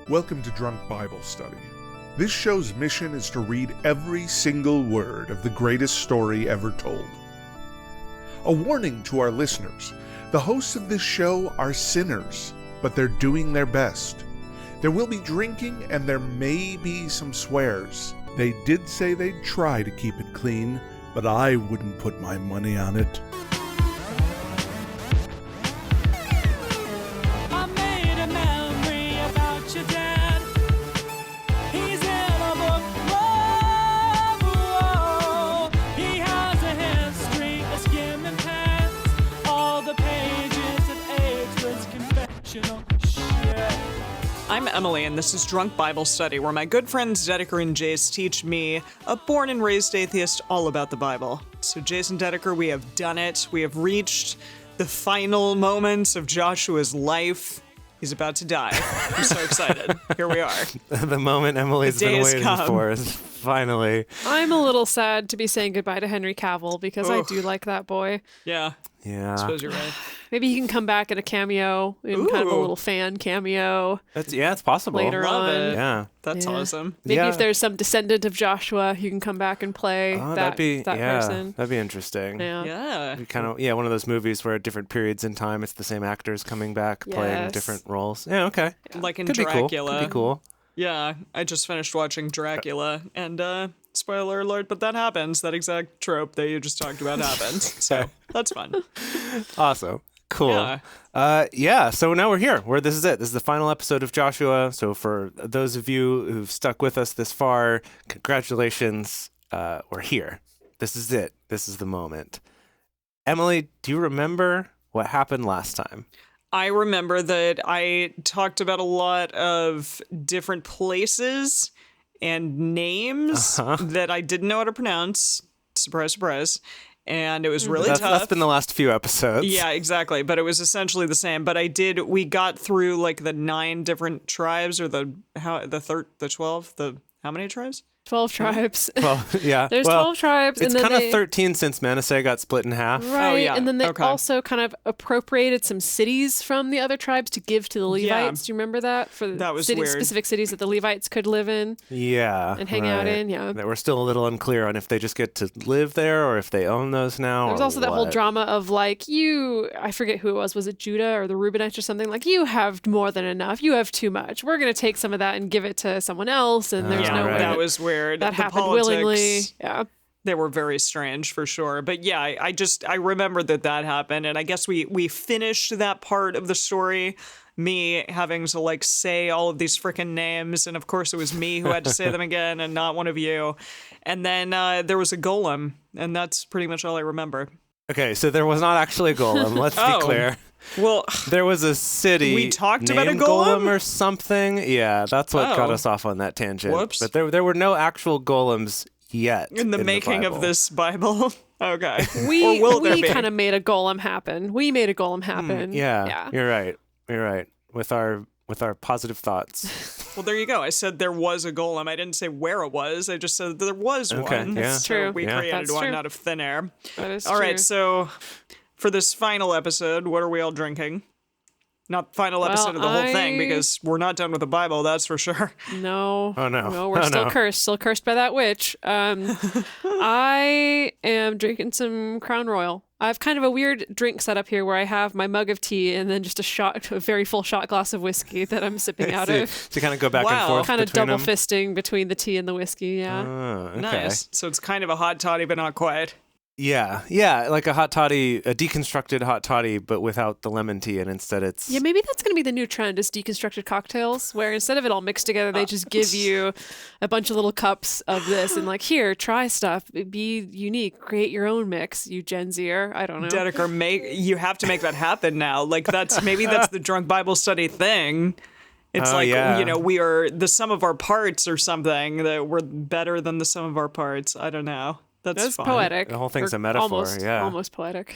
Welcome to Drunk Bible Study. This show's mission is to read every single word of the greatest story ever told. A warning to our listeners, the hosts of this show are sinners, but they're doing their best. There will be drinking and there may be some swears. They did say they'd try to keep it clean, but I wouldn't put my money on it. I'm Emily, and this is Drunk Bible Study, where my good friends Dedeker and Jace teach me, a born and raised atheist, all about the Bible. So Jace and Dedeker, we have done it. We have reached the final moments of Joshua's life. He's about to die. I'm so excited. Here we are. The moment Emily's been waiting for is finally. I'm a little sad to be saying goodbye to Henry Cavill because I do like that boy. Yeah. Yeah. I suppose you're right. Maybe he can come back in a cameo, in kind of a little fan cameo. It's possible. Later Love on. it. Yeah. That's awesome. Maybe if there's some descendant of Joshua, you can come back and play that person. That'd be interesting. Yeah. Kind of, one of those movies where at different periods in time, it's the same actors coming back playing different roles. Yeah, okay. Like in Could Dracula. Be cool. Could be cool. Yeah, I just finished watching Dracula, and spoiler alert, but that happens. That exact trope that you just talked about happens. So that's fun. Awesome. Cool. Yeah. So now we're here. This is it. This is the final episode of Joshua. So for those of you who've stuck with us this far, congratulations. We're here. This is it. This is the moment. Emily, do you remember what happened last time? I remember that I talked about a lot of different places and names that I didn't know how to pronounce. Surprise, surprise. And it was really tough. That's been the last few episodes. Yeah, exactly. But it was essentially the same. But we got through like the 9 different tribes or the 12, how many tribes? 12 tribes. Well, yeah. There's 12 tribes. It's kind of 13 since Manasseh got split in half. Right. Oh, yeah. And then they also kind of appropriated some cities from the other tribes to give to the Levites. Yeah. Do you remember that? For that was weird. Weird. Specific cities that the Levites could live in. Yeah. And hang out in. Yeah. That we're still a little unclear on if they just get to live there or if they own those now. There's also that whole drama of like, I forget who it was. Was it Judah or the Reubenites or something? Like, you have more than enough. You have too much. We're going to take some of that and give it to someone else. And there's no way. That was weird. That happened willingly. Yeah. They were very strange for sure. But yeah, I remember that happened. And I guess we finished that part of the story, me having to like say all of these freaking names. And of course it was me who had to say them again and not one of you. And then there was a golem, and that's pretty much all I remember. Okay, so there was not actually a golem. Let's be clear. Well, there was a city. We talked named about a golem or something. Yeah, that's what got us off on that tangent. Whoops. But there were no actual golems yet in the making of this Bible. Okay. We kind of made a golem happen. We made a golem happen. Yeah. You're right. With our positive thoughts. Well, there you go. I said there was a golem. I didn't say where it was. I just said there was one. Yeah. That's true. We created one out of thin air. That is all right, so for this final episode, what are we all drinking? Not final episode of the whole thing, because we're not done with the Bible, that's for sure. No. Oh, no. No, we're still cursed. Still cursed by that witch. I am drinking some Crown Royal. I have kind of a weird drink setup here where I have my mug of tea and then just a very full shot glass of whiskey that I'm sipping out of. So you kind of go back and forth kind of double them. fisting between the tea and the whiskey, yeah. Okay. Nice. So it's kind of a hot toddy, but not quite. Yeah, like a hot toddy, a deconstructed hot toddy, but without the lemon tea, and instead it's... Yeah, maybe that's going to be the new trend, is deconstructed cocktails, where instead of it all mixed together, they just give you a bunch of little cups of this, and like, here, try stuff, be unique, create your own mix, you Gen Zer, I don't know. Dedeker, you have to make that happen now. Like, that's the Drunk Bible Study thing. It's we are the sum of our parts or something, that we're better than the sum of our parts. I don't know. That's poetic. The whole thing's a metaphor. Almost poetic.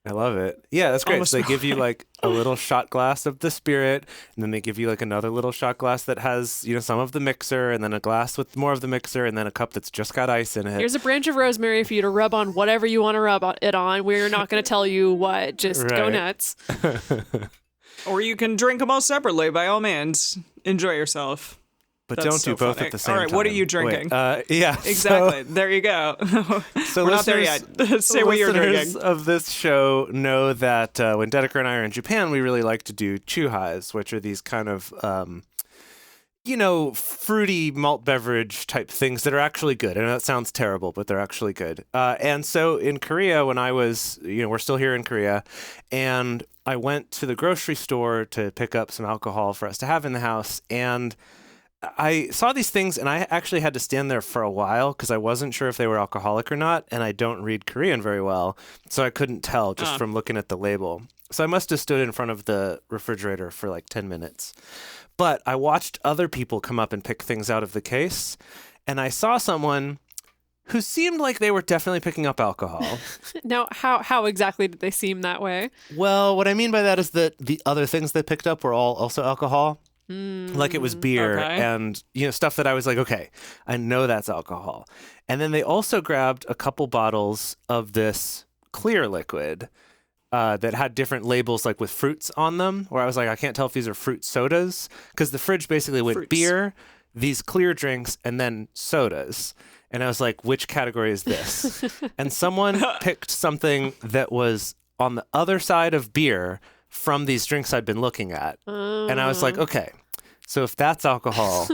I love it. Yeah, that's great. So they give you like a little shot glass of the spirit, and then they give you like another little shot glass that has, some of the mixer, and then a glass with more of the mixer, and then a cup that's just got ice in it. Here's a branch of rosemary for you to rub on whatever you want to rub it on. We're not going to tell you what. Just go nuts. Or you can drink them all separately, by all means. Enjoy yourself. But That's don't so do both funny. at the same All time. right, what are you drinking? Yeah. Exactly. There you go. So We're not there yet. Say what you're listeners drinking. of this show know that when Dedeker and I are in Japan, we really like to do chuhais, which are these kind of, fruity malt beverage type things that are actually good. I know that sounds terrible, but they're actually good. And so in Korea, when I was, we're still here in Korea, and I went to the grocery store to pick up some alcohol for us to have in the house, and I saw these things, and I actually had to stand there for a while because I wasn't sure if they were alcoholic or not, and I don't read Korean very well, so I couldn't tell just from looking at the label. So I must have stood in front of the refrigerator for like 10 minutes. But I watched other people come up and pick things out of the case, and I saw someone who seemed like they were definitely picking up alcohol. Now, how exactly did they seem that way? Well, what I mean by that is that the other things they picked up were all also alcohol. Like it was beer and stuff that I was like, okay, I know that's alcohol. And then they also grabbed a couple bottles of this clear liquid that had different labels, like with fruits on them, where I was like, I can't tell if these are fruit sodas, because the fridge basically went beer, these clear drinks, and then sodas. And I was like, which category is this? And someone picked something that was on the other side of beer from these drinks I'd been looking at. And I was like, okay, so if that's alcohol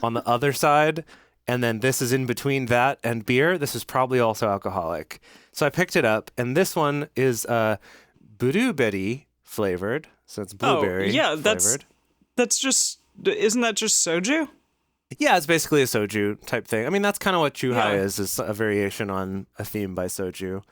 on the other side, and then this is in between that and beer, this is probably also alcoholic. So I picked it up, and this one is blueberry flavored. So it's blueberry flavored. That's just, isn't that just soju? Yeah, it's basically a soju type thing. I mean, that's kind of what chuhai Yeah. is a variation on a theme by soju.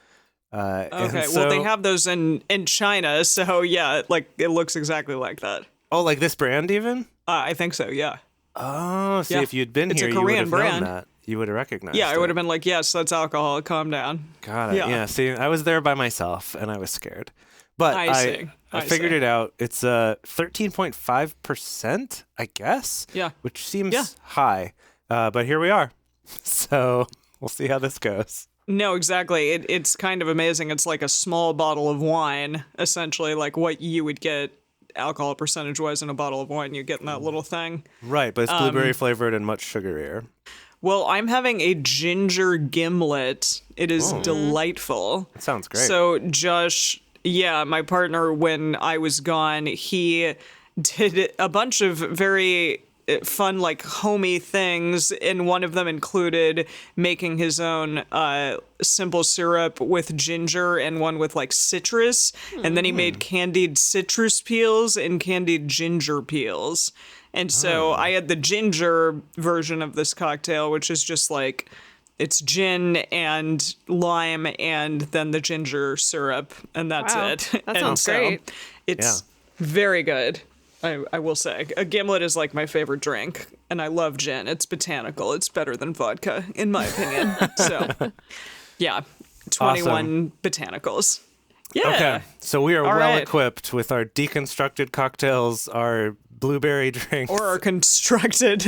Okay, well, they have those in China, so yeah, it looks exactly like that. Oh, like this brand even? I think so, yeah. Oh, see, Yeah. if you'd been It's a here, you would Korean have brand. known that. You would have recognized Yeah, I it. would have been like, yes, that's alcohol, calm down. Got it. Yeah. Yeah. See, I was there by myself, and I was scared. But I see. I figured it out. It's 13.5%, I guess. Yeah. Which seems high. But here we are. So we'll see how this goes. No, exactly. It's kind of amazing. It's like a small bottle of wine, essentially, like what you would get alcohol percentage-wise in a bottle of wine you get in that little thing. Right, but it's blueberry flavored and much sugarier. Well, I'm having a ginger gimlet. It is delightful. That sounds great. So Josh, my partner, when I was gone, he did a bunch of very fun, homey things, and one of them included making his own simple syrup with ginger and one with citrus, and then he made candied citrus peels and candied ginger peels. And so I had the ginger version of this cocktail, which is just it's gin and lime and then the ginger syrup, and that's Wow, it. that sounds great. It's very good. I will say. A gimlet is my favorite drink, and I love gin. It's botanical. It's better than vodka, in my opinion. So, 21 botanicals. Yeah. Okay, so we are All well right. equipped with our deconstructed cocktails, our blueberry drinks. Or our constructed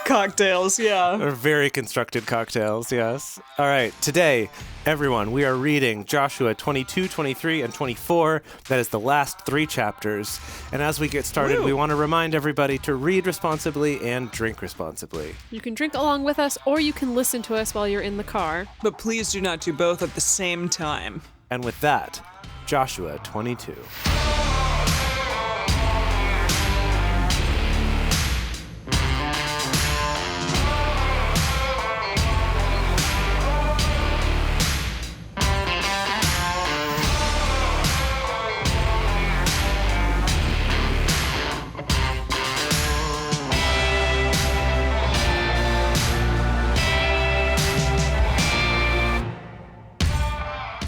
cocktails, yeah. Or very constructed cocktails, yes. All right, today, everyone, we are reading Joshua 22, 23, and 24. That is the last 3 chapters. And as we get started, we want to remind everybody to read responsibly and drink responsibly. You can drink along with us, or you can listen to us while you're in the car. But please do not do both at the same time. And with that, Joshua 22.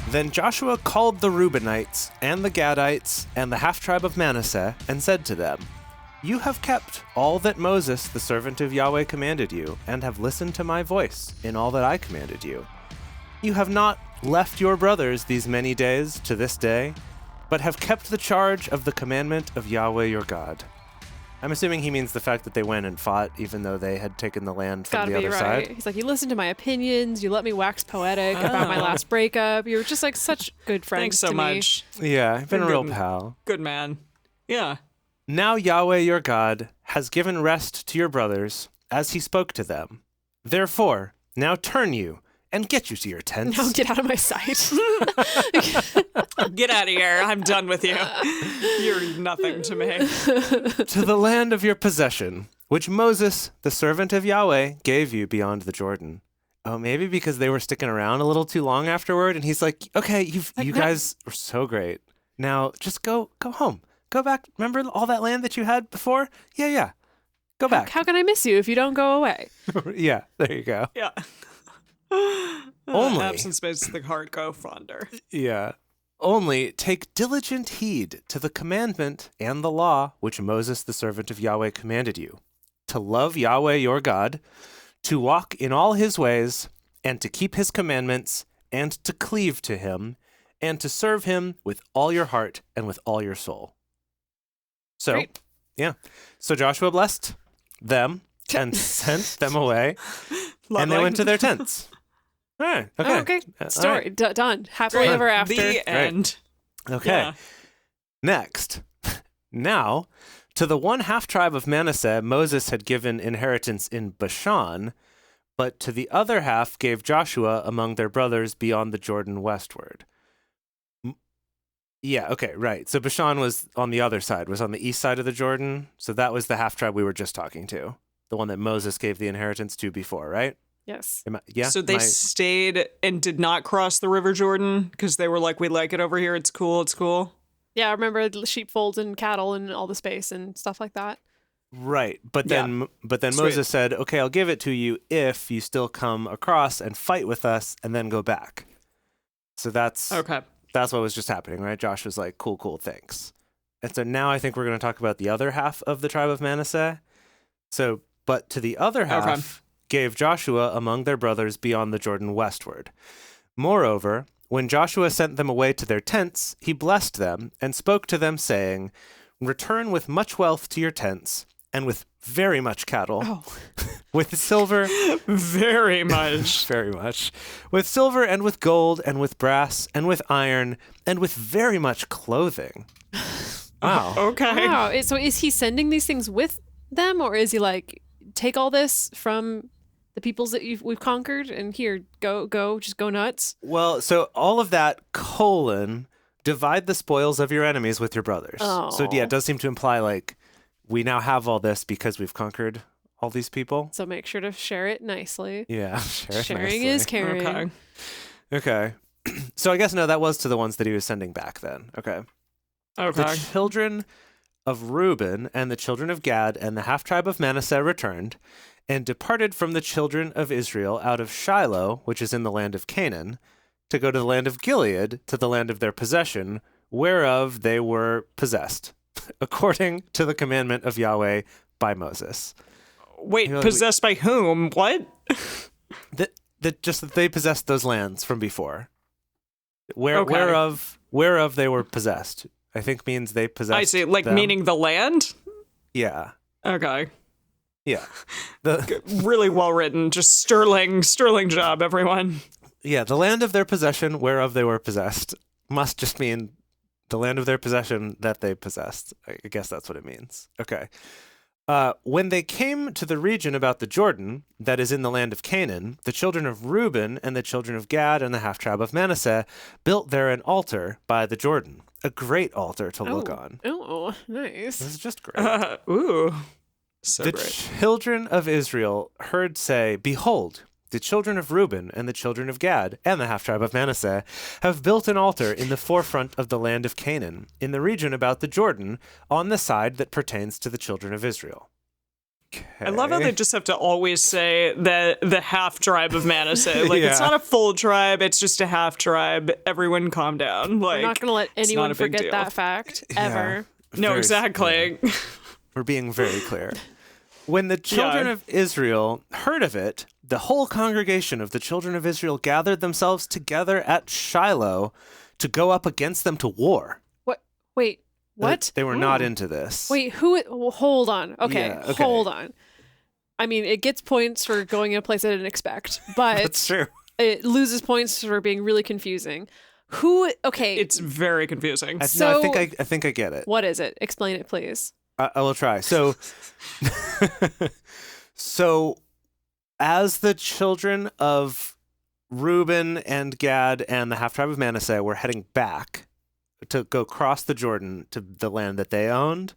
Then Joshua called the Reubenites, and the Gadites, and the half-tribe of Manasseh, and said to them, You have kept all that Moses, the servant of Yahweh, commanded you, and have listened to my voice in all that I commanded you. You have not left your brothers these many days to this day, but have kept the charge of the commandment of Yahweh your God. I'm assuming he means the fact that they went and fought even though they had taken the land from Gotta the be other right. side. He's like, you listened to my opinions, you let me wax poetic about my last breakup. You were just such good friends Thanks so to me. much. Yeah, I've been a real Good. pal. Good man. Yeah. Now Yahweh your God has given rest to your brothers as he spoke to them. Therefore, now turn you and get you to your tents. Now get out of my sight. Get out of here. I'm done with you. You're nothing to me. To the land of your possession, which Moses, the servant of Yahweh, gave you beyond the Jordan. Oh, maybe because they were sticking around a little too long afterward, and he's like, okay, you guys were so great. Now just go home. Go back. Remember all that land that you had before? Yeah. Go back. How can I miss you if you don't go away? Yeah, there you go. Yeah. Only. Absence makes the heart go fonder. Yeah. Only take diligent heed to the commandment and the law which Moses, the servant of Yahweh, commanded you, to love Yahweh your God, to walk in all his ways, and to keep his commandments, and to cleave to him, and to serve him with all your heart and with all your soul. So, Great. yeah. So Joshua blessed them and sent them away, and they went to their tents. All right. Okay. Oh, okay. All Story right. done. Happily ever after. The end. Okay. Yeah. Next. Now, to the 1/2 tribe of Manasseh, Moses had given inheritance in Bashan, but to the other half gave Joshua among their brothers beyond the Jordan westward. Yeah, okay, right. So Bashan was on the other side, was on the east side of the Jordan. So that was the half tribe we were just talking to, the one that Moses gave the inheritance to before, right? Yes. Yeah. So they stayed and did not cross the River Jordan because they were like, we like it over here. It's cool. It's cool. Yeah, I remember the sheepfolds and cattle and all the space and stuff like that. Right, but Yeah. then Sweet. Moses said, "Okay, I'll give it to you if you still come across and fight with us, and then go back." So that's Okay. what was just happening, right? Josh was like, "Cool, thanks." And so now I think we're going to talk about the other half of the tribe of Manasseh. So, but to the other half gave Joshua among their brothers beyond the Jordan westward. Moreover, when Joshua sent them away to their tents, he blessed them and spoke to them, saying, "Return with much wealth to your tents, and with very much cattle, Oh. with silver, Very much. very much, with silver and with gold and with brass and with iron and with very much clothing." Wow. Okay. Wow. So is he sending these things with them, or is he like, take all this from the peoples that we've conquered and here, just go nuts? Well, so all of that, divide the spoils of your enemies with your brothers. So yeah, it does seem to imply like we now have all this because we've conquered all these people. So make sure to share it nicely. Yeah, share it Sharing nicely. is caring. Okay. Okay. So I guess no, that was to the ones that he was sending back then. Okay. Okay. The children of Reuben and the children of Gad and the half tribe of Manasseh returned and departed from the children of Israel out of Shiloh, which is in the land of Canaan, to go to the land of Gilead, to the land of their possession, whereof they were possessed, according to the commandment of Yahweh by Moses. Wait, You're like, possessed by whom? What? Just that they possessed those lands from before. Okay. Whereof they were possessed, I think means they possessed I see. Like them. meaning the land? Yeah. Okay. Yeah. Really well written. Just sterling job, everyone. Yeah, the land of their possession whereof they were possessed must just mean the land of their possession that they possessed. I guess that's what it means. Okay. When they came to the region about the Jordan, that is in the land of Canaan, the children of Reuben and the children of Gad and the half tribe of Manasseh built there an altar by the Jordan, a great altar to look on. Oh, nice. This is just great. Ooh. So The great. children of Israel heard say, "Behold, the children of Reuben and the children of Gad and the half tribe of Manasseh have built an altar in the forefront of the land of Canaan, in the region about the Jordan, on the side that pertains to the children of Israel." I love how they just have to always say that the half tribe of Manasseh. Like, it's Yeah. not a full tribe, it's just a half tribe. Everyone calm down. Like, I'm not going to let it's anyone not a big forget deal. that fact ever. No, Very- exactly. We're being very clear. When the children Yeah. of Israel heard of it, the whole congregation of the children of Israel gathered themselves together at Shiloh to go up against them to war. What? Wait, what? They were not into this. Wait, who? Hold on. Okay, Yeah, okay. hold on. I mean, it gets points for going in a place I didn't expect, but That's true. it loses points for being really confusing. Who? Okay, It's very confusing. No, So- I think I get it. what is it? Explain it, please. I will try. So, so as the children of Reuben and Gad and the half tribe of Manasseh were heading back to go cross the Jordan to the land that they owned,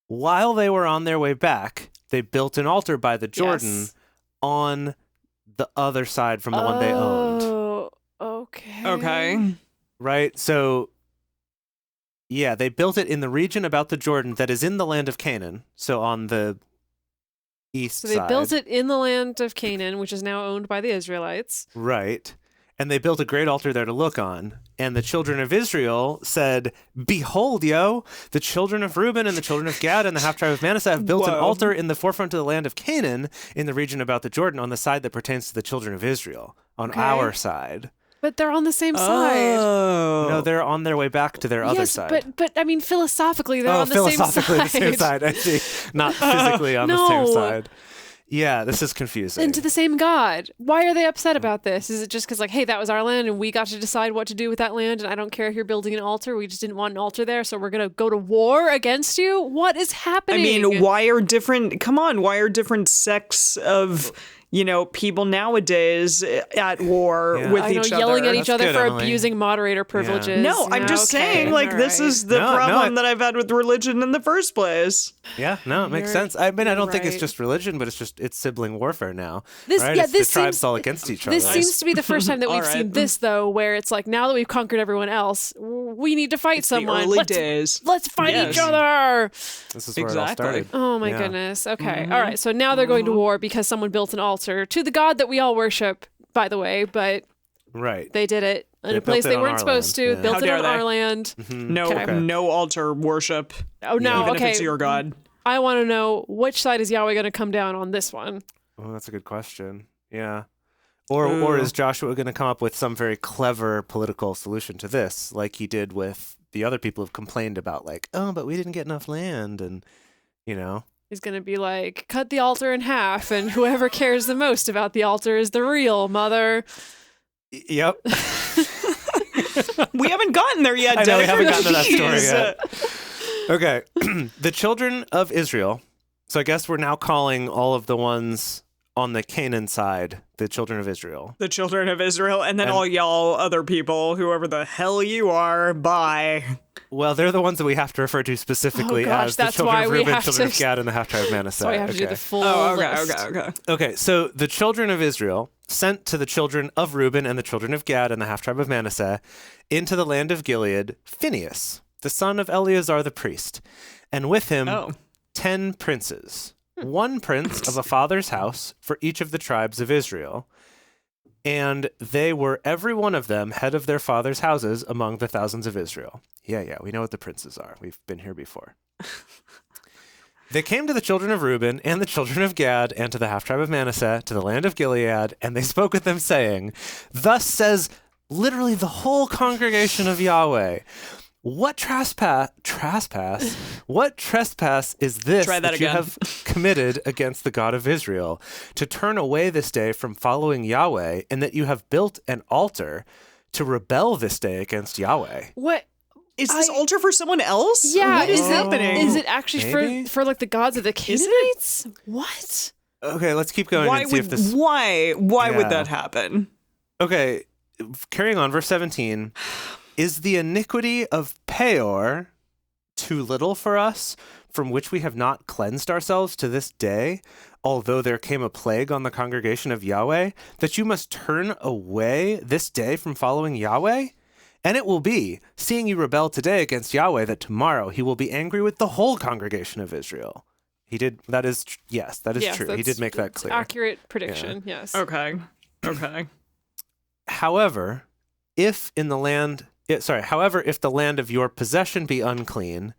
while they were on their way back, they built an altar by the Jordan on the other side from the one they owned. Oh, okay. Okay. Right? So, yeah, they built it in the region about the Jordan that is in the land of Canaan, so on the east So they side. built it in the land of Canaan, which is now owned by the Israelites. Right. And they built a great altar there to look on. And the children of Israel said, "Behold, yo, the children of Reuben and the children of Gad and the half tribe of Manasseh have built an Whoa. altar in the forefront of the land of Canaan in the region about the Jordan on the side that pertains to the children of Israel, on Okay. our side." But they're on the same side. Oh. No, they're on their way back to their other Yes, side. but I mean, philosophically, they're on the philosophically same side. the same side, I see. Not physically on the No. same side. Yeah, this is confusing. And to the same God. Why are they upset about this? Is it just because, like, hey, that was our land and we got to decide what to do with that land, and I don't care if you're building an altar. We just didn't want an altar there, so we're going to go to war against you? What is I happening? mean, why are different sects of, people nowadays at war Yeah. with I know, each yelling other? at each That's other good, for Emily. abusing moderator privileges. No, I'm Yeah, just okay, saying, like, all this right. is the No, problem that I've had with religion in the first place. Yeah, no, it makes You're- sense. I mean, I don't think it's right. just religion, but it's sibling warfare now. This- right? yeah, It's this the tribes seems- all against each other. This seems to be the first time that All we've right. seen this, though, where it's like, now that we've conquered everyone else, we need to fight It's the someone. early days. Let's fight Yes. each other. This is where it all Exactly. started. Oh my Yeah. goodness. Okay. All right. So now they're going to war because someone built an altar to the god that we all worship, by the way, but Right. they did it in They a place built it they on weren't our supposed land, to, yeah. built How it dare on they. our land. No, Okay. no altar worship. Oh, no. Even Okay. if it's your god. I want to know, which side is Yahweh going to come down on this one? Oh, that's a good question. Yeah. Or Ooh. is Joshua going to come up with some very clever political solution to this, like he did with the other people who've complained about, like, oh, but we didn't get enough land, and He's going to be like, cut the altar in half, and whoever cares the most about the altar is the real mother. Yep. We haven't gotten there yet, I know, we Jennifer. haven't gotten to that story Jeez. yet. Okay. The children of Israel. So I guess we're now calling all of the ones on the Canaan side the children of Israel. The children of Israel, and then And- all y'all other people, whoever the hell you are, bye. Well, they're the ones that we have to refer to specifically Oh, gosh, as the that's children why of we Reuben, have children to- of Gad, and the half tribe of Manasseh. So I have to do Okay. the full Oh, okay, list. okay. Okay, so the children of Israel sent to the children of Reuben and the children of Gad and the half tribe of Manasseh into the land of Gilead, Phinehas, the son of Eleazar the priest, and with him Oh. 10 princes, one prince of a father's house for each of the tribes of Israel. And they were every one of them head of their father's houses among the thousands of Israel. Yeah, we know what the princes are. We've been here before. They came to the children of Reuben and the children of Gad and to the half tribe of Manasseh to the land of Gilead, and they spoke with them, saying, "Thus says literally the whole congregation of Yahweh. What trespass? What trespass is this Try that you again. have committed against the God of Israel, to turn away this day from following Yahweh, and that you have built an altar to rebel this day against Yahweh?" What? Is this altar for someone else? Yeah, What is is it- happening? Is it actually Maybe? for like the gods of the it? Canaanites? What? Okay, let's keep going Why and see if would this. why Yeah. would that happen? Okay, carrying on, verse 17. Is the iniquity of Peor too little for us, from which we have not cleansed ourselves to this day, although there came a plague on the congregation of Yahweh, that you must turn away this day from following Yahweh? And it will be, seeing you rebel today against Yahweh, that tomorrow he will be angry with the whole congregation of Israel. He did, that is, yes, that is Yes, true. He that's- did make that it's clear. Accurate prediction. Yes. Okay. However, if the land of your possession be unclean,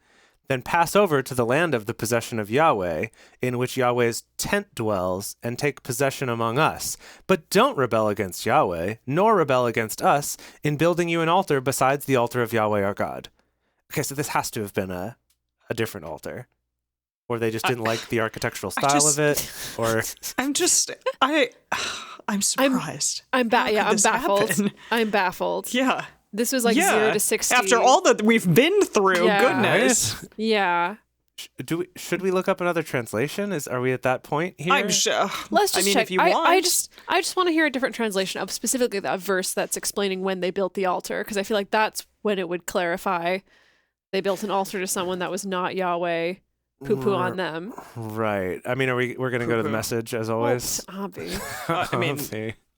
then pass over to the land of the possession of Yahweh, in which Yahweh's tent dwells, and take possession among us. But don't rebel against Yahweh, nor rebel against us, in building you an altar besides the altar of Yahweh our God. Okay, so this has to have been a different altar. Or they just didn't like the architectural style of it, or... I'm surprised. I'm How could I'm this baffled. happen? I'm baffled. Yeah. This was like Yeah. 0 to 60. After all that we've been through, Yeah. goodness. Yeah. Should we look up another translation? Are we at that point here? I'm sure. Let's just check. if you want. I just want to hear a different translation of specifically that verse that's explaining when they built the altar, because I feel like that's when it would clarify they built an altar to someone that was not Yahweh. Poo-poo on them. Right. I mean, we're going to go to the message as always? Well, Abby. I mean,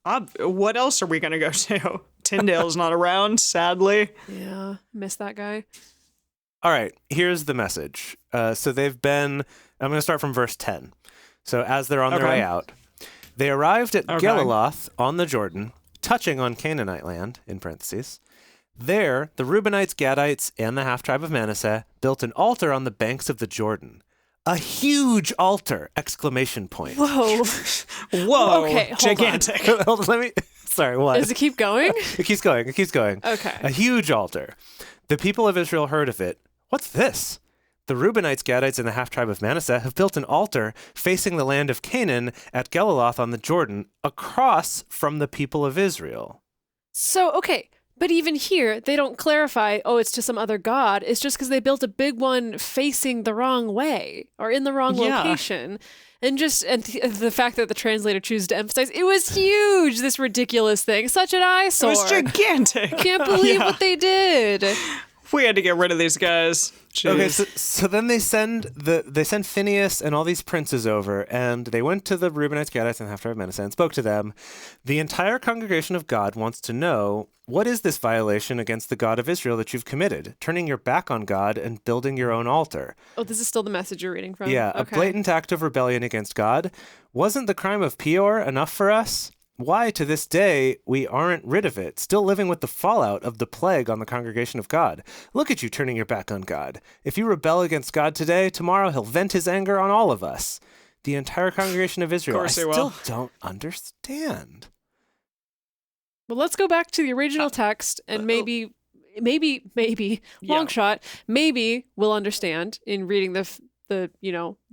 Obvi. what else are we going to go to? Tyndale's not around, sadly. Yeah, miss that guy. All right, here's the message. So they've been, I'm going to start from verse 10. So as they're on their way out, they arrived at Geliloth on the Jordan, touching on Canaanite land, in parentheses. There, the Reubenites, Gadites, and the half-tribe of Manasseh built an altar on the banks of the Jordan. A huge altar! Exclamation point. Whoa. Whoa, Okay, hold gigantic. Hold on, sorry, what? Does it keep going? It keeps going. It keeps going. Okay. A huge altar. The people of Israel heard of it. What's this? The Reubenites, Gadites, and the half-tribe of Manasseh have built an altar facing the land of Canaan at Geliloth on the Jordan, across from the people of Israel. So, okay, but even here, they don't clarify, oh, it's to some other god. It's just because they built a big one facing the wrong way or in the wrong location. And the fact that the translator chooses to emphasize, it was huge, this ridiculous thing. Such an eyesore. It was gigantic. Can't believe what they did. We had to get rid of these guys. Jeez. Okay, so then they send Phineas and all these princes over, and they went to the Reubenites, Gadites, and half-tribe of Manasseh and spoke to them. The entire congregation of God wants to know, what is this violation against the God of Israel that you've committed, turning your back on God and building your own altar? Oh, this is still the message you're reading from? Yeah, okay. A blatant act of rebellion against God. Wasn't the crime of Peor enough for us? Why, to this day, we aren't rid of it, still living with the fallout of the plague on the congregation of God. Look at you turning your back on God. If you rebel against God today, tomorrow he'll vent his anger on all of us. The entire congregation of Israel. Of course I still don't understand. Well, let's go back to the original text and maybe, long shot, maybe we'll understand in reading the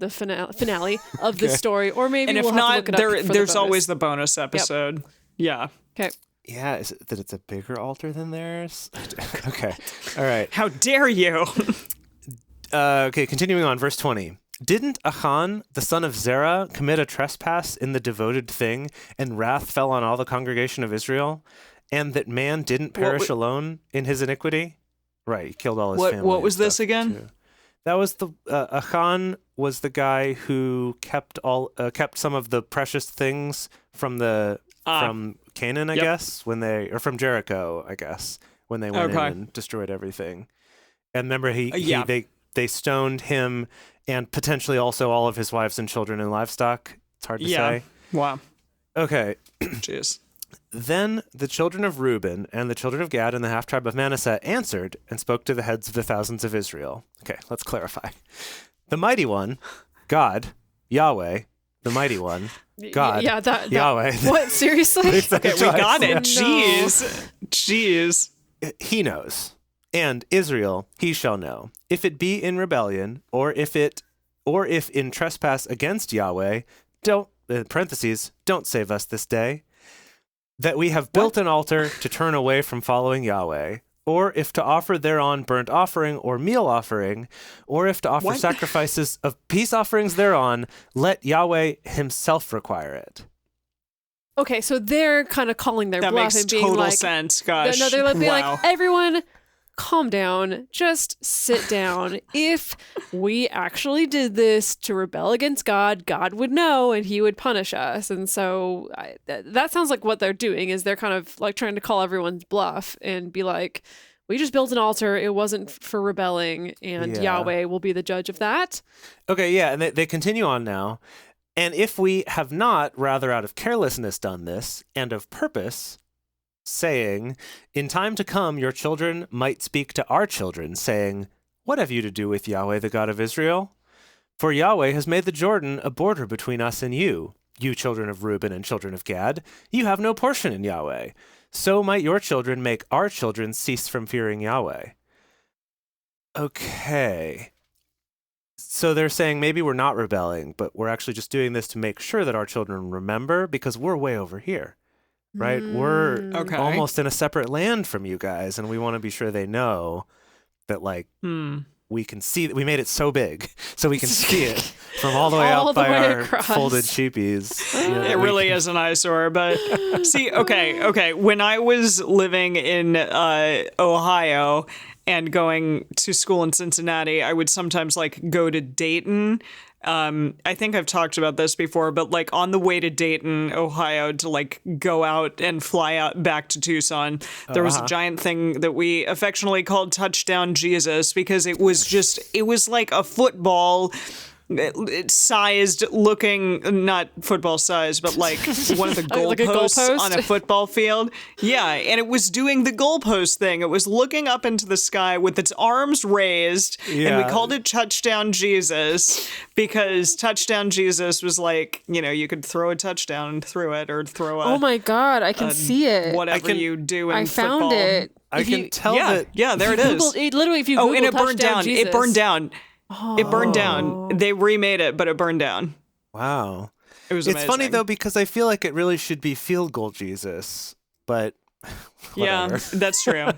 finale of the story, or maybe and if we'll not, have to look it up for there's the always the bonus episode. Yep. Yeah. Okay. Yeah, is it that it's a bigger altar than theirs? Okay. All right. How dare you? Okay, continuing on, verse 20. Didn't Achan, the son of Zerah, commit a trespass in the devoted thing, and wrath fell on all the congregation of Israel? And that man didn't perish alone in his iniquity? Right, he killed all his family. What was this again? Too. That was the Achan was the guy who kept some of the precious things from from Canaan, I guess, or from Jericho, I guess, when they went in and destroyed everything. And remember, they stoned him and potentially also all of his wives and children and livestock. It's hard to say. Wow. Okay. Jeez. Then the children of Reuben and the children of Gad and the half-tribe of Manasseh answered and spoke to the heads of the thousands of Israel. Okay, let's clarify. The mighty one, God, Yahweh, the mighty one, God, Yahweh. What, seriously? Okay, we got it. No. Jeez. He knows. And Israel, he shall know. If it be in rebellion, or if in trespass against Yahweh, don't save us this day. That we have built an altar to turn away from following Yahweh, or if to offer thereon burnt offering or meal offering, or if to offer sacrifices of peace offerings thereon, let Yahweh himself require it. Okay, so they're kind of calling their bluff makes and being total like, sense, gosh. No, they're being Wow. like, everyone, calm down, just sit down. If we actually did this to rebel against God, God would know and he would punish us. And so that sounds like what they're doing is they're kind of like trying to call everyone's bluff and be like, we just built an altar. It wasn't for rebelling and Yahweh will be the judge of that. Okay, yeah, and they continue on now. And if we have not, rather out of carelessness, done this, and of purpose, saying, in time to come your children might speak to our children, saying, what have you to do with Yahweh, the God of Israel? For Yahweh has made the Jordan a border between us and you children of Reuben and children of Gad. You have no portion in Yahweh. So might your children make our children cease from fearing Yahweh. Okay. So they're saying maybe we're not rebelling, but we're actually just doing this to make sure that our children remember because we're way over here. Right? We're almost in a separate land from you guys, and we want to be sure they know that, like, we can see that we made it so big so we can see it from all the way All out the by way our across. folded sheepies. It really is an eyesore, but see, okay. When I was living in Ohio and going to school in Cincinnati, I would sometimes like go to Dayton. I think I've talked about this before, but like on the way to Dayton, Ohio, to like go out and fly out back to Tucson, there was a giant thing that we affectionately called Touchdown Jesus, because it was like a football sized looking, not football sized, but like one of the Like a goalposts goalpost? on a football field. Yeah, and it was doing the goalpost thing. It was looking up into the sky with its arms raised, and we Yeah. called it Touchdown Jesus because Touchdown Jesus was like, you could throw a touchdown through it, or throw a Oh my God, I can see it. whatever can- you do in I football. found it. I If can you- tell Yeah, that. yeah, there it is. Googled, it literally, if you Oh, Google and it burned Touchdown down. Jesus, It burned down. It burned down. They remade it, but it burned down. Wow. It was It's amazing. funny though because I feel like it really should be field goal Jesus, but Yeah, whatever. that's true.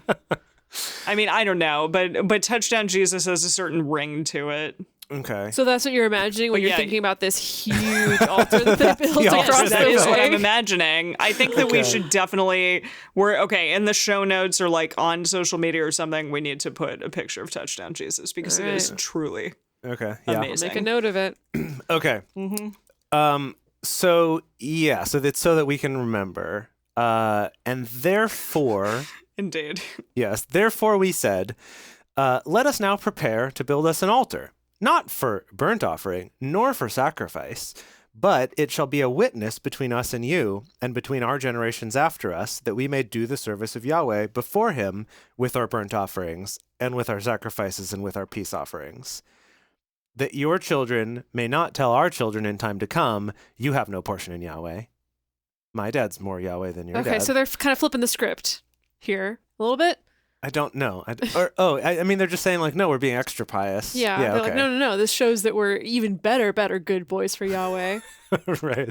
I mean, I don't know, but Touchdown Jesus has a certain ring to it. Okay. So that's what you're imagining when But you're yeah. thinking about this huge altar that they built The altar. across Yes, that the is what way. I'm imagining. I think that we Okay. should definitely in the show notes or like on social media or something, we need to put a picture of Touchdown Jesus because it is Alright. truly Okay. Yeah. amazing. Make a note of it. Okay. So yeah. So that's so that we can remember. And therefore, Indeed. yes. Therefore, we said, let us now prepare to build us an altar, not for burnt offering, nor for sacrifice, but it shall be a witness between us and you, and between our generations after us, that we may do the service of Yahweh before him with our burnt offerings, and with our sacrifices, and with our peace offerings. That your children may not tell our children in time to come, you have no portion in Yahweh. My dad's more Yahweh than your Okay, dad. so they're kind of flipping the script here a little bit. I don't know. I mean, they're just saying like, no, we're being extra pious. Yeah, they're like, no. This shows that we're even better good boys for Yahweh. Right.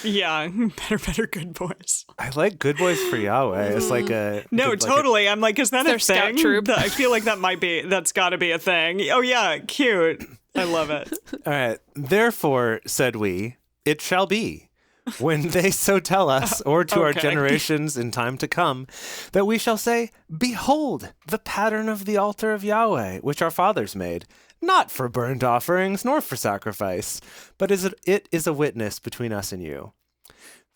Yeah, better good boys. I like good boys for Yahweh. It's like a No, like a- totally. I'm like, is that Their a scout thing? troop. I feel like that's got to be a thing. Oh yeah, cute. I love it. all right. Therefore, said we, it shall be, when they so tell us, or to our Okay. generations in time to come, that we shall say, behold, the pattern of the altar of Yahweh, which our fathers made, not for burnt offerings, nor for sacrifice, but it is a witness between us and you.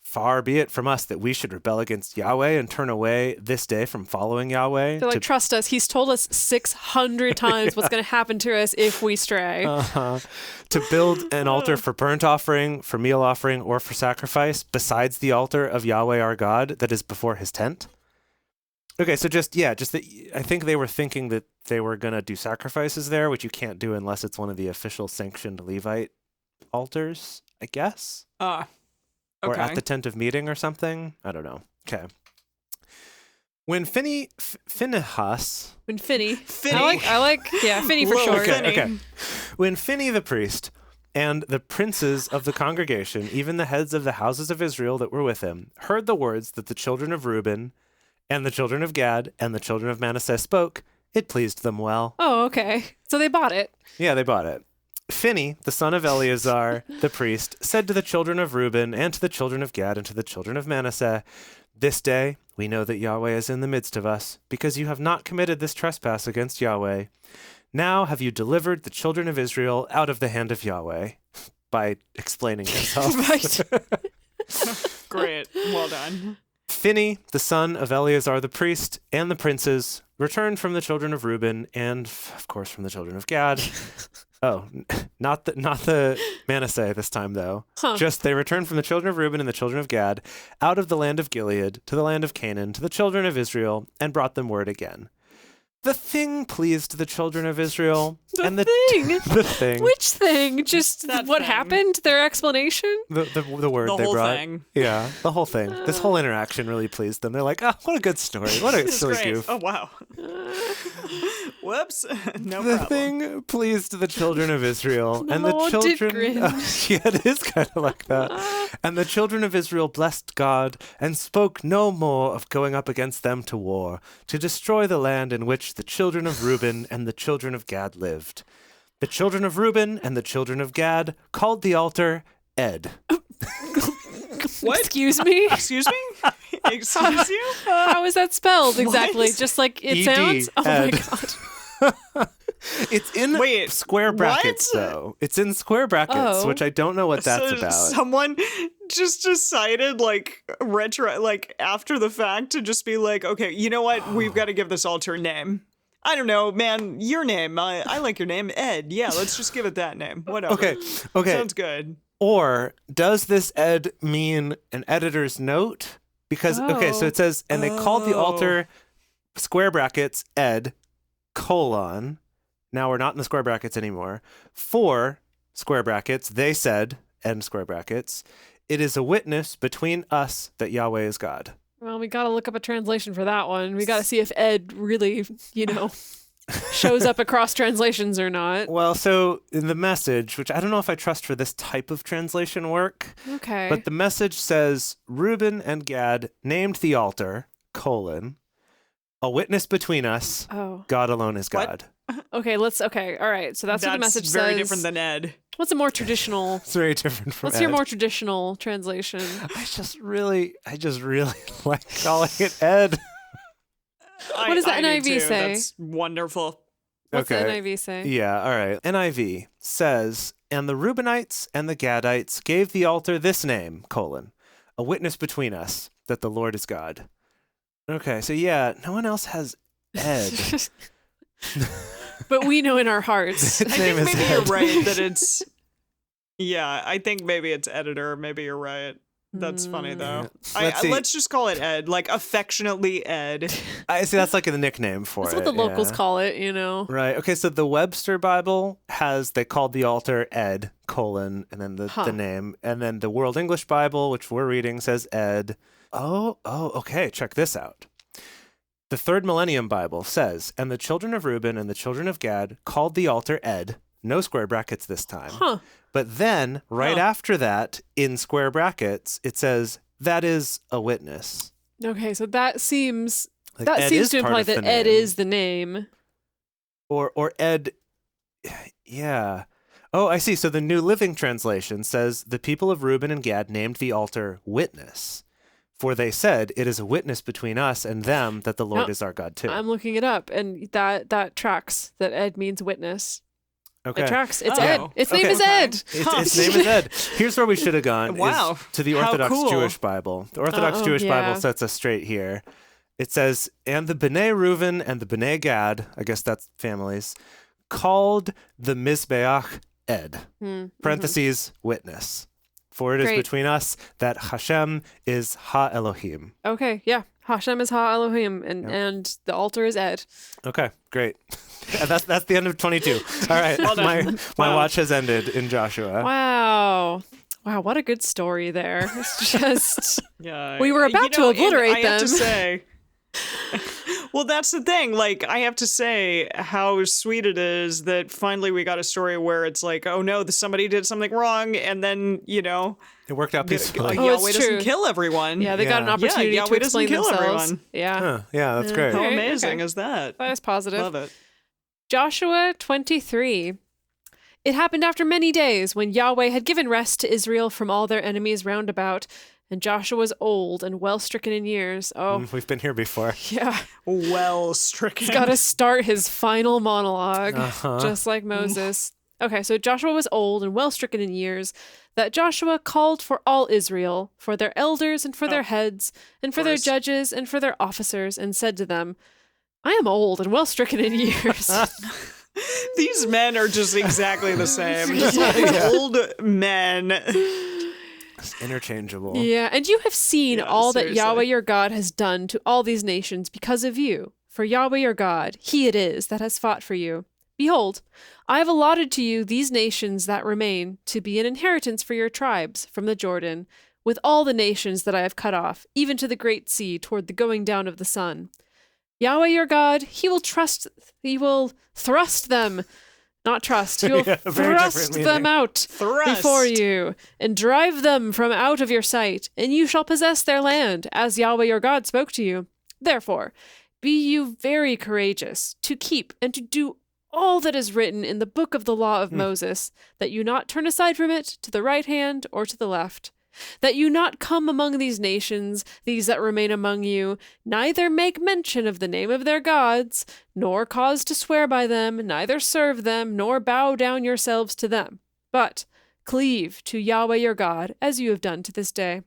Far be it from us that we should rebel against Yahweh and turn away this day from following Yahweh. They're like, trust us. He's told us 600 times what's going to happen to us if we stray. To build an altar for burnt offering, for meal offering, or for sacrifice, besides the altar of Yahweh our God that is before his tent. Okay, so just that I think they were thinking that they were going to do sacrifices there, which you can't do unless it's one of the official sanctioned Levite altars, I guess. Okay. Or at the tent of meeting or something. I don't know. Okay. When Phinehas... When Finny. Finny. I like, yeah, Finny for Little short. Finny. Okay. When Phinehas the priest and the princes of the congregation, even the heads of the houses of Israel that were with him, heard the words that the children of Reuben and the children of Gad and the children of Manasseh spoke, it pleased them well. Oh, okay. So they bought it. Yeah, they bought it. Phinehas, the son of Eleazar, the priest, said to the children of Reuben and to the children of Gad and to the children of Manasseh, this day we know that Yahweh is in the midst of us, because you have not committed this trespass against Yahweh. Now have you delivered the children of Israel out of the hand of Yahweh, by explaining yourself. Right. Great. Well done. Phinehas, the son of Eleazar the priest, and the princes returned from the children of Reuben and, of course, from the children of Gad. Oh, not the Manasseh this time, though. Huh. Just they returned from the children of Reuben and the children of Gad out of the land of Gilead to the land of Canaan to the children of Israel and brought them word again. The thing pleased the children of Israel. The and thing? The thing. Which thing? Just That what thing. happened? Their explanation? The word The they whole brought. thing. Yeah, the whole thing. This whole interaction really pleased them. They're like, oh, what a good story. What a It's silly great. goof. Oh wow. Whoops. No The problem. thing pleased the children of Israel, and the Lord did children. grin. Yeah, it is kind of like that. And the children of Israel blessed God and spoke no more of going up against them to war, to destroy the land in which which the children of Reuben and the children of Gad lived. The children of Reuben and the children of Gad called the altar Ed. What? Excuse me? Excuse me? Excuse you? How is that spelled exactly? What? Just like it ED, sounds? Oh Ed. my god. It's in Wait, square brackets, what? though. It's in square brackets, Oh. which I don't know what that's So about. Someone just decided, like, after the fact, to just be like, okay, you know what? We've got to give this altar a name. I don't know, man. Your name. I like your name, Ed. Yeah, let's just give it that name. Whatever. Okay. Sounds good. Or does this Ed mean an editor's note? Because, okay, so it says, and they called the altar, square brackets, Ed, colon. Now we're not in the square brackets anymore. For square brackets, they said, end square brackets, it is a witness between us that Yahweh is God. Well, we got to look up a translation for that one. We got to see if Ed really, shows up across translations or not. Well, so in the Message, which I don't know if I trust for this type of translation work, Okay. but the Message says, Reuben and Gad named the altar, colon, a witness between us, Oh. God alone is What? God. Okay, all right. So that's what the message very says. different than Ed. What's a more traditional? It's very different from Let's hear Ed. more traditional translation. I just really like calling it Ed. What does the I do NIV too. say? That's wonderful. What's Okay. the NIV say? Yeah, all right. NIV says, and the Reubenites and the Gadites gave the altar this name, colon, a witness between us that the Lord is God. Okay, so yeah, no one else has Ed. But we know in our hearts. Its I name think is maybe Ed. you're right that it's. Yeah, I think maybe it's editor. Maybe you're right. That's funny though. Let's see. Let's just call it Ed, like affectionately Ed. I see that's like a nickname for That's it. what the locals yeah. call it, Right. Okay, so the Webster Bible they called the altar Ed, colon, and then the name. And then the World English Bible, which we're reading, says Ed. Oh, okay, check this out. The Third Millennium Bible says, and the children of Reuben and the children of Gad called the altar Ed, no square brackets this time. Huh. But then, right Huh. after that, in square brackets, it says, that is a witness. Okay, so that seems Like, that Ed seems is to part imply of the that Ed name. is the name. Or Ed, yeah. Oh, I see. So the New Living Translation says, the people of Reuben and Gad named the altar Witness. For they said, it is a witness between us and them that the Lord No, is our God too. I'm looking it up, and that tracks. That Ed means witness. Okay. It tracks. It's Oh. Ed. Its name Okay. is Ed. Its name is Ed. Here's where we should have gone. Wow. Is to the How Orthodox cool. Jewish Bible. The Orthodox Oh, Jewish yeah. Bible sets us straight here. It says, and the B'nai Reuven and the B'nai Gad, I guess that's families, called the Mizbeach Ed. Parentheses, witness. For it is Great. between us that Hashem is Ha-Elohim. Okay, yeah. Hashem is Ha Elohim, and the altar is Ed. Okay, great. that's the end of 22. All right, Well done. my Wow. watch has ended in Joshua. Wow, what a good story there. It's just Yeah. We were about to and obliterate I have to them. say. Well, that's the thing. Like, I have to say how sweet it is that finally we got a story where it's like, oh no, somebody did something wrong, and then It worked out peacefully. Oh, Yahweh it's doesn't true. kill everyone. yeah, they got an Yeah. opportunity Yeah, to Yahweh doesn't explain kill themselves. everyone. Yeah, Huh, yeah, that's great. How Okay, amazing okay. is that? that is positive. Love it. Joshua 23. It happened after many days when Yahweh had given rest to Israel from all their enemies round about, and Joshua was old and well stricken in years. Oh, We've been here before. yeah. Well stricken. He's got to start his final monologue, Uh-huh. just like Moses. Okay, so Joshua was old and well stricken in years, that Joshua called for all Israel, for their elders and for their heads, and for their course. judges and for their officers, and said to them, I am old and well stricken in years. These men are just exactly the same. Just like old men. It's interchangeable. Yeah, and you have seen Yeah, all that seriously. Yahweh your God has done to all these nations because of you. For Yahweh your God, he it is that has fought for you. Behold, I have allotted to you these nations that remain to be an inheritance for your tribes from the Jordan, with all the nations that I have cut off, even to the great sea toward the going down of the sun. Yahweh your God, he will thrust them, not trust, he will Yeah, very thrust different them meaning. out Thrust. before you, and drive them from out of your sight, and you shall possess their land, as Yahweh your God spoke to you. Therefore, Be you very courageous to keep and to do all that is written in the book of the law of Moses, that you not turn aside from it to the right hand or to the left, that you not come among these nations, these that remain among you, neither make mention of the name of their gods, nor cause to swear by them, neither serve them, nor bow down yourselves to them, but cleave to Yahweh your God, as you have done to this day.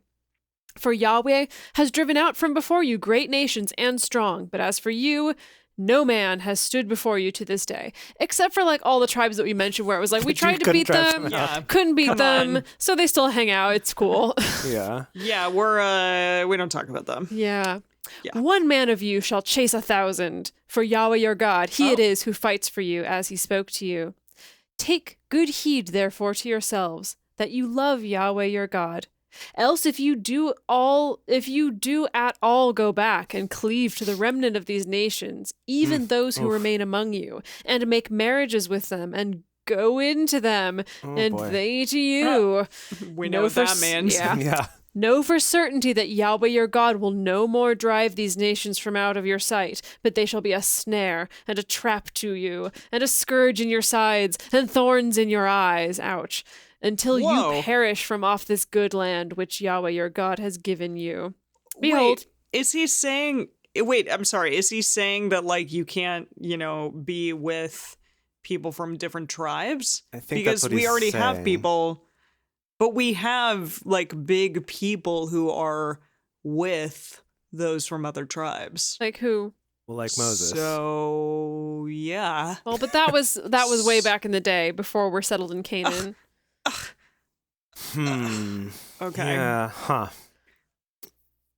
For Yahweh has driven out from before you great nations and strong, but as for you, no man has stood before you to this day, except for like all the tribes that we mentioned where it was like, we tried to beat them, couldn't beat them, so they still hang out. It's cool. Yeah. Yeah, we don't talk about them. Yeah. Yeah. One man of you shall chase 1,000, for Yahweh your God, he it is who fights for you as he spoke to you. Take good heed, therefore, to yourselves, that you love Yahweh your God. Else if you do at all go back and cleave to the remnant of these nations, even those who remain among you, and make marriages with them, and go into them, they to you. We know what that means. Yeah. Yeah. Know for certainty that Yahweh your God will no more drive these nations from out of your sight, but they shall be a snare and a trap to you, and a scourge in your sides, and thorns in your eyes. Ouch. Until you perish from off this good land which Yahweh your God has given you. Behold. Wait, is he saying... Wait, I'm sorry. Is he saying that, like, you can't, be with people from different tribes? I think because that's what we he's already saying. have people... But we have, like, big people who are with those from other tribes. Like who? Well, like Moses. So, yeah. Well, but that was way back in the day, before we're settled in Canaan. Okay. Yeah. Huh.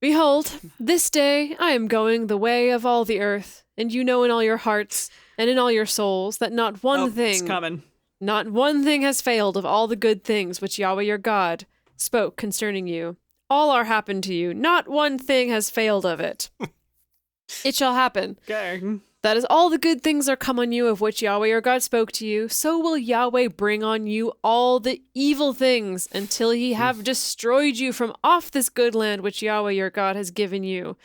Behold, this day I am going the way of all the earth, and you know in all your hearts and in all your souls that not one It's thing coming. Not one thing has failed of all the good things which Yahweh your God spoke concerning you. All are happened to you. Not one thing has failed of it. It shall happen. Okay. That as all the good things are come on you of which Yahweh your God spoke to you, so will Yahweh bring on you all the evil things until he have destroyed you from off this good land which Yahweh your God has given you.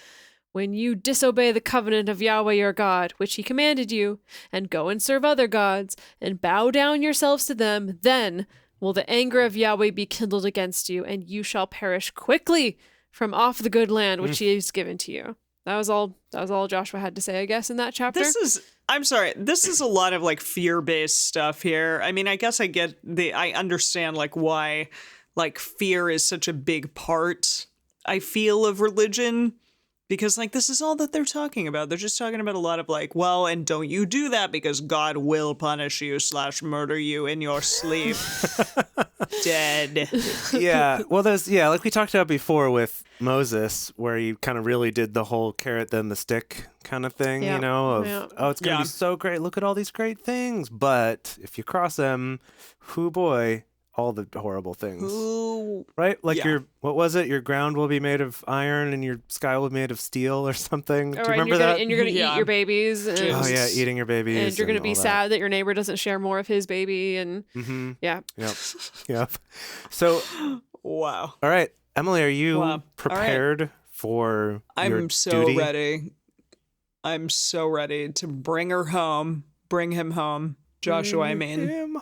When you disobey the covenant of Yahweh your God, which he commanded you, and go and serve other gods, and bow down yourselves to them, then will the anger of Yahweh be kindled against you, and you shall perish quickly from off the good land which he has given to you. That was all Joshua had to say, I guess, in that chapter. I'm sorry, this is a lot of like fear-based stuff here. I mean, I guess I understand like why like fear is such a big part, I feel, of religion. Because, like, this is all that they're talking about. They're just talking about a lot of, like, well, and don't you do that because God will punish you / murder you in your sleep. Dead. Yeah. Well, like we talked about before with Moses, where he kind of really did the whole carrot then the stick kind of thing, Yeah. oh, it's going to be so great. Look at all these great things. But if you cross them, hoo boy, all the horrible things. Ooh. Right? Like what was it? Your ground will be made of iron and your sky will be made of steel or something. Do you remember that? And you're going to eat your babies. And, oh, yeah, eating your babies. And you're going to be all sad that your neighbor doesn't share more of his baby. And yeah. Yep. So, wow. All right. Emily, are you prepared for your duty? Ready. I'm so ready to bring him home. Joshua, I mean.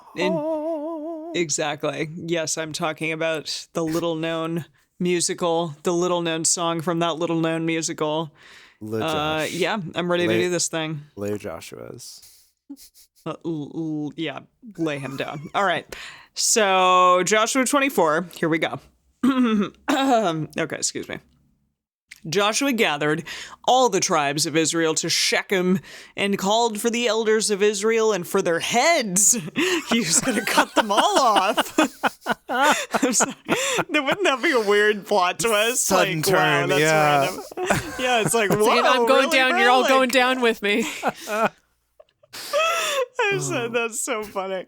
Exactly. Yes, I'm talking about the little-known musical, the little-known song from that little-known musical. Yeah, I'm ready to do this thing. Lay Joshua's. Yeah, lay him down. All right. So, Joshua 24, here we go. Okay, excuse me. Joshua gathered all the tribes of Israel to Shechem and called for the elders of Israel and for their heads. He was going to cut them all off. Wouldn't that be a weird plot twist? Sudden like, turn, wow, that's random. Yeah, it's like, whoa, I'm going really, down, bro? you're all going down with me. I said that's so funny.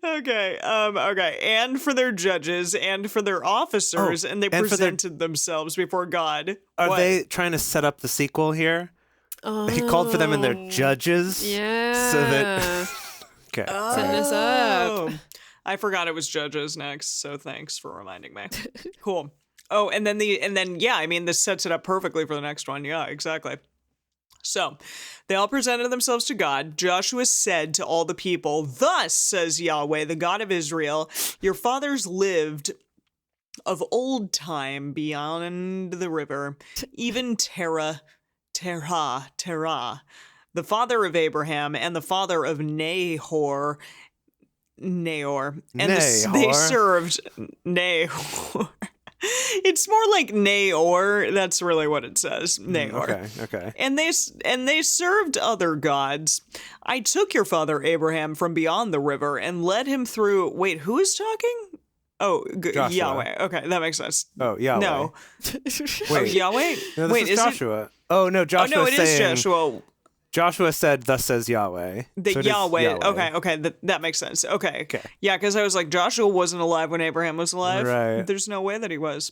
Okay. Okay. And for their judges and for their officers, and they presented themselves before God. Are they trying to set up the sequel here? He called for them and their judges. Yeah. So that okay. Setting us up. I forgot it was judges next, so thanks for reminding me. Cool. Oh, and then yeah, I mean this sets it up perfectly for the next one. Yeah, exactly. So they all presented themselves to God. Joshua said to all the people, "Thus says Yahweh, the God of Israel, your fathers lived of old time beyond the river, even Terah, the father of Abraham and the father of Nahor, and they served Nahor." It's more like Nahor. That's really what it says. Nahor. Okay. And they served other gods. I took your father Abraham from beyond the river and led him through. Wait, who is talking? Oh, Joshua. Yahweh. Okay, that makes sense. Oh, Yahweh. No. Wait. Oh, Yahweh? No, this Wait, is Joshua. It? Oh, no, Joshua Oh, no, it is saying, Joshua. Joshua said, "Thus says Yahweh." The So it is Yahweh. Okay, that makes sense. Okay. Yeah, because I was like, Joshua wasn't alive when Abraham was alive. Right. There's no way that he was.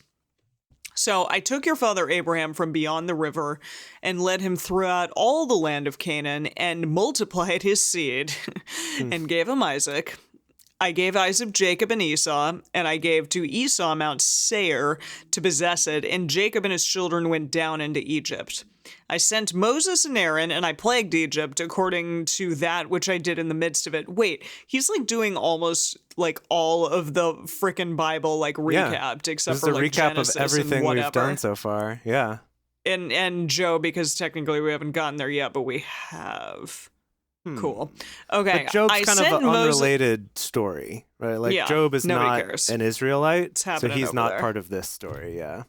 So I took your father Abraham from beyond the river and led him throughout all the land of Canaan and multiplied his seed and gave him Isaac. I gave Isaac Jacob and Esau, and I gave to Esau Mount Seir to possess it, and Jacob and his children went down into Egypt. I sent Moses and Aaron, and I plagued Egypt according to that which I did in the midst of it. Wait, he's like doing almost like all of the frickin' Bible like recapped, except this for is a like recap Genesis of everything and whatever. we've done so far. Yeah. And Joe, because technically we haven't gotten there yet, but we have. Cool. Okay. But Job's I kind of sent an unrelated story, right? Like Job is not cares. an Israelite, It's so happening he's over not there. part of this story. Yeah.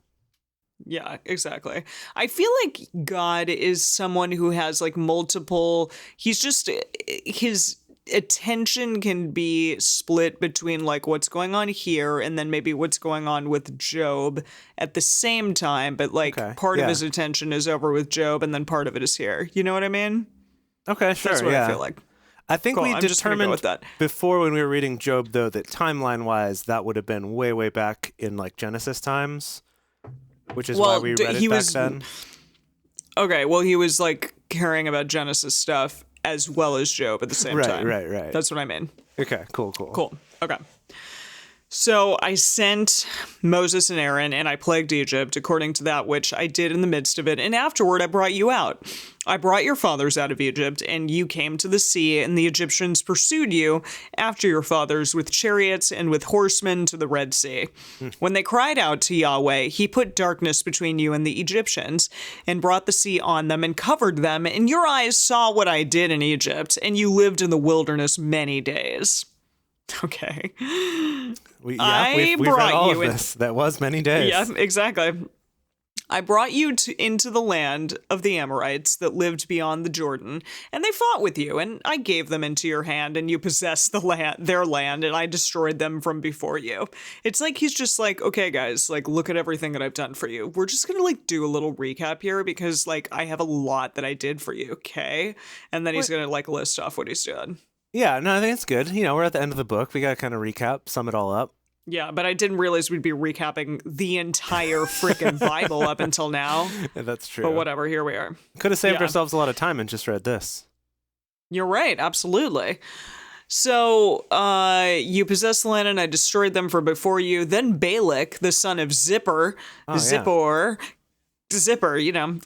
Yeah, exactly. I feel like God is someone who has like multiple, he's just, his attention can be split between like what's going on here and then maybe what's going on with Job at the same time, but like part of his attention is over with Job and then part of it is here. You know what I mean? Okay, sure. That's what I feel like. I think Cool, we I'm just gonna go determined with that. before when we were reading Job, though, that timeline-wise, that would have been way, way back in like Genesis times, which is why we read it back then. Okay, well, he was like caring about Genesis stuff as well as Job at the same time. Right. That's what I mean. Okay, cool. Cool. Okay. So I sent Moses and Aaron, and I plagued Egypt according to that which I did in the midst of it. And afterward I brought you out. I brought your fathers out of Egypt, and you came to the sea, and the Egyptians pursued you after your fathers with chariots and with horsemen to the Red Sea. When they cried out to Yahweh, he put darkness between you and the Egyptians, and brought the sea on them and covered them. And your eyes saw what I did in Egypt, and you lived in the wilderness many days. Okay. We've read all of this. That was many days. Yeah, exactly. I brought you into the land of the Amorites that lived beyond the Jordan, and they fought with you, and I gave them into your hand, and you possessed their land, and I destroyed them from before you. It's like he's just like, okay, guys, like, look at everything that I've done for you. We're just gonna, like, do a little recap here, because, like, I have a lot that I did for you, okay? And then he's gonna, like, list off what he's done. Yeah, no, I think it's good. You know, we're at the end of the book. We got to kind of recap, sum it all up. Yeah, but I didn't realize we'd be recapping the entire freaking Bible up until now. That's true. But whatever, here we are. Could have saved ourselves a lot of time and just read this. You're right, absolutely. So, you possessed the land and I destroyed them from before you. Then Balak, the son of Zippor,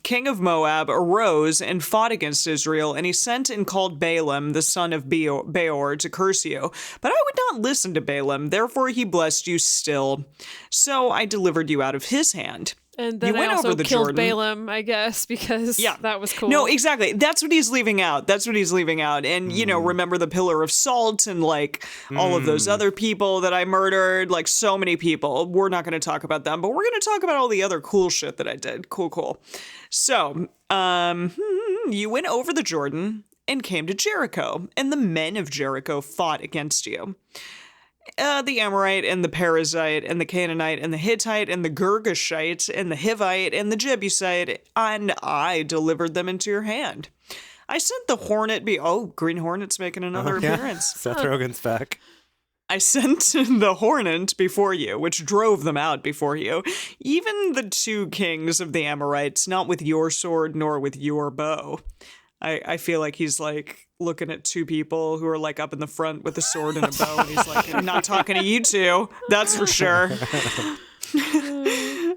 king of Moab, arose and fought against Israel, and he sent and called Balaam, the son of Beor, to curse you. But I would not listen to Balaam, therefore he blessed you still. So I delivered you out of his hand. And then I also killed Balaam, I guess, because that was cool. No, exactly. That's what he's leaving out. And, you know, remember the pillar of salt and, like, all of those other people that I murdered, like, so many people. We're not going to talk about them, but we're going to talk about all the other cool shit that I did. Cool. So, you went over the Jordan and came to Jericho, and the men of Jericho fought against you. The Amorite and the Perizzite and the Canaanite and the Hittite and the Girgashite and the Hivite and the Jebusite, and I delivered them into your hand. I sent the hornet Green Hornet's making another appearance. Seth Rogen's back. I sent the hornet before you, which drove them out before you, even the two kings of the Amorites, not with your sword nor with your bow. I feel like he's like looking at two people who are like up in the front with a sword and a bow, and he's like, I'm not talking to you two, that's for sure.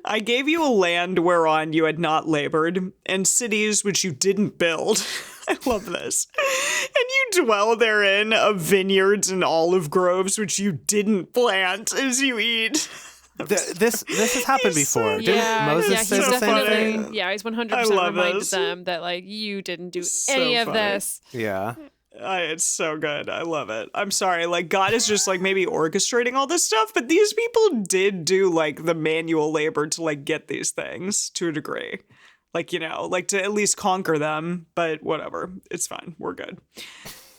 I gave you a land whereon you had not labored, and cities which you didn't build. I love this. And you dwell therein of vineyards and olive groves which you didn't plant as you eat. This has happened He's so- before. Didn't Yeah, Moses yeah, say he's the same definitely, thing? yeah, he's 100% I love reminded this. them that, like, you didn't do So any of funny. this. Yeah. It's so good. I love it. I'm sorry. Like, God is just like maybe orchestrating all this stuff, but these people did do like the manual labor to like get these things to a degree. Like, you know, like to at least conquer them, but whatever. It's fine. We're good.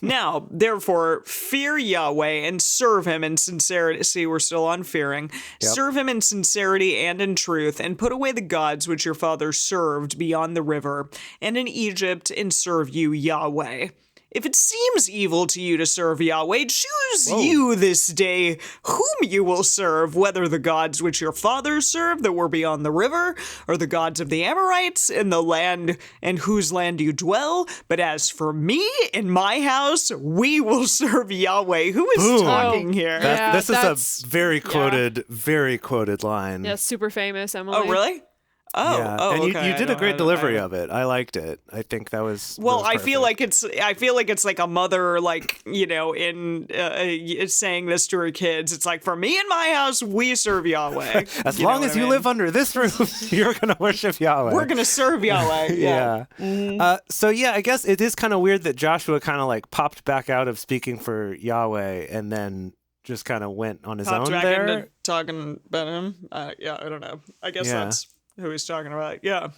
Now, therefore, fear Yahweh and serve him in sincerity. See, we're still on fearing. Yep. Serve him in sincerity and in truth, and put away the gods which your fathers served beyond the river and in Egypt, and serve you Yahweh. If it seems evil to you to serve Yahweh, choose you this day whom you will serve, whether the gods which your fathers served that were beyond the river, or the gods of the Amorites in the land and whose land you dwell. But as for me and my house, we will serve Yahweh. Who is Boom. talking here? Yeah, This that's- is a very quoted line. Yeah, super famous, Emily. Oh, really? Oh, Yeah. oh, and okay. you I did a don't- great I- delivery I- of it. I liked it. I think that was Well, that was I feel perfect. like it's like a mother, like, you know, in saying this to her kids. It's like, for me and my house, we serve Yahweh. as You know long what as I you mean? live under this roof, you're gonna worship Yahweh. We're gonna serve Yahweh. yeah. Mm-hmm. So yeah, I guess it is kind of weird that Joshua kind of like popped back out of speaking for Yahweh and then just kind of went on his Popped own back there. into talking about him. Yeah, I don't know. I guess Yeah. that's who he's talking about. Yeah.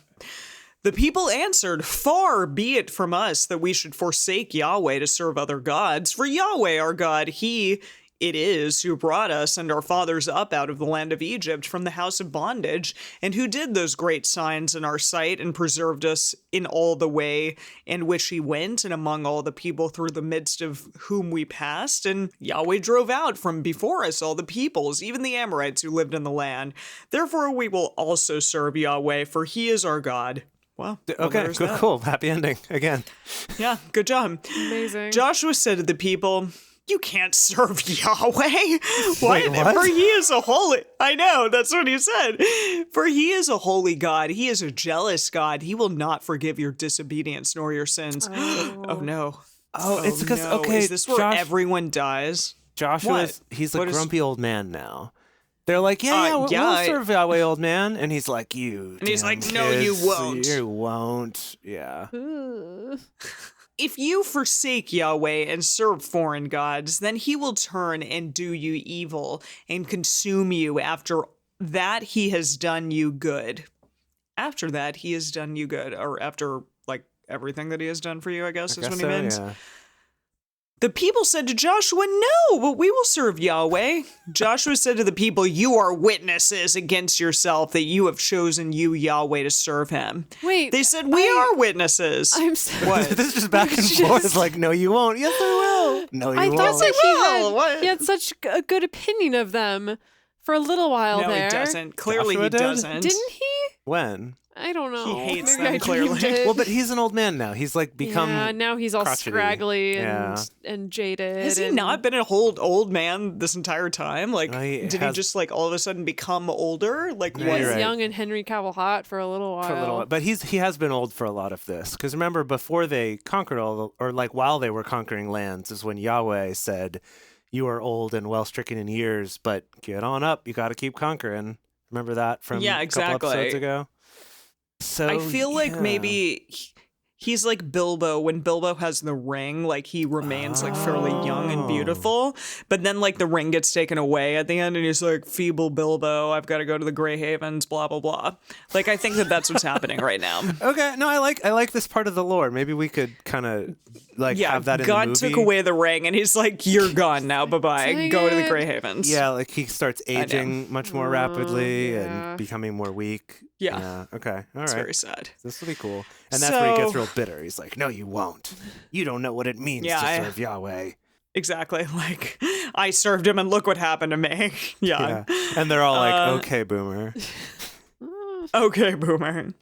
The people answered, "Far be it from us that we should forsake Yahweh to serve other gods. For Yahweh our God, He it is who brought us and our fathers up out of the land of Egypt from the house of bondage, and who did those great signs in our sight and preserved us in all the way in which he went and among all the people through the midst of whom we passed. And Yahweh drove out from before us all the peoples, even the Amorites who lived in the land. Therefore we will also serve Yahweh, for he is our God." Well, Okay, there's cool, that. cool. Happy ending again. Yeah, good job. Amazing. Joshua said to the people, "You can't serve Yahweh. What? what? For he is a holy." I know, that's what he said. "For he is a holy God. He is a jealous God. He will not forgive your disobedience nor your sins." Oh no. Oh, it's because no. okay, Is this where Josh, everyone dies? Joshua's What? he's a What is- grumpy old man now. They're like, yeah, we'll yeah, serve Yahweh, old man, and he's like, you. And he's damn like, "No, you kids, won't." You won't. Yeah. Ooh. If you forsake Yahweh and serve foreign gods, then he will turn and do you evil and consume you. After that, he has done you good. After that, he has done you good. Or after, like, everything that he has done for you, I guess, I is guess what he so, means. yeah. The people said to Joshua, "No, but we will serve Yahweh." Joshua said to the people, "You are witnesses against yourself that you have chosen you, Yahweh, to serve him." Wait. They said, "We are witnesses." I'm so. What? This is just back and Just- forth. Like, no, you won't. Yes, I will. No, you I won't. thought that Well, what? he had such a good opinion of them for a little while No, there. he doesn't. Clearly, Joshua he did? doesn't. Didn't he? When? I don't know. He hates Maybe them, I clearly. dreamed it. Well, but he's an old man now. He's like become. yeah, now he's all crotchety. scraggly Yeah. and jaded. Has he and- not been an old man this entire time? Like, No, he did he has- just like all of a sudden become older? Like, No, what? He was you're right. young and Henry Cavill hot for a little while. For a little while. But he has been old for a lot of this. Because remember, before they conquered or like while they were conquering lands, is when Yahweh said, "You are old and well stricken in years, but get on up. You got to keep conquering." Remember that from Yeah, a couple exactly. episodes ago. So I feel like yeah. maybe he's like Bilbo. When Bilbo has the ring, like he remains like fairly young and Oh. beautiful. But then like the ring gets taken away at the end, and he's like, "Feeble Bilbo, I've got to go to the Grey Havens." Blah blah blah. Like I think that that's what's happening right now. Okay, no, I like this part of the lore. Maybe we could kind of like Yeah, have that in God the movie. took away the ring, and he's like, "You're gone now. Bye bye. Dang Go to the it. Grey Havens." Yeah, like he starts aging much more rapidly yeah. and becoming more weak. Yeah. Okay. All It's right. very sad. This will be cool. And that's where he gets So- real bitter. He's like, "No, you won't. You don't know what it means Yeah, to serve Yahweh." Exactly. Like, I served him, and look what happened to me. Yeah. Yeah. And they're all like, Uh, "Okay, boomer." Okay, boomer.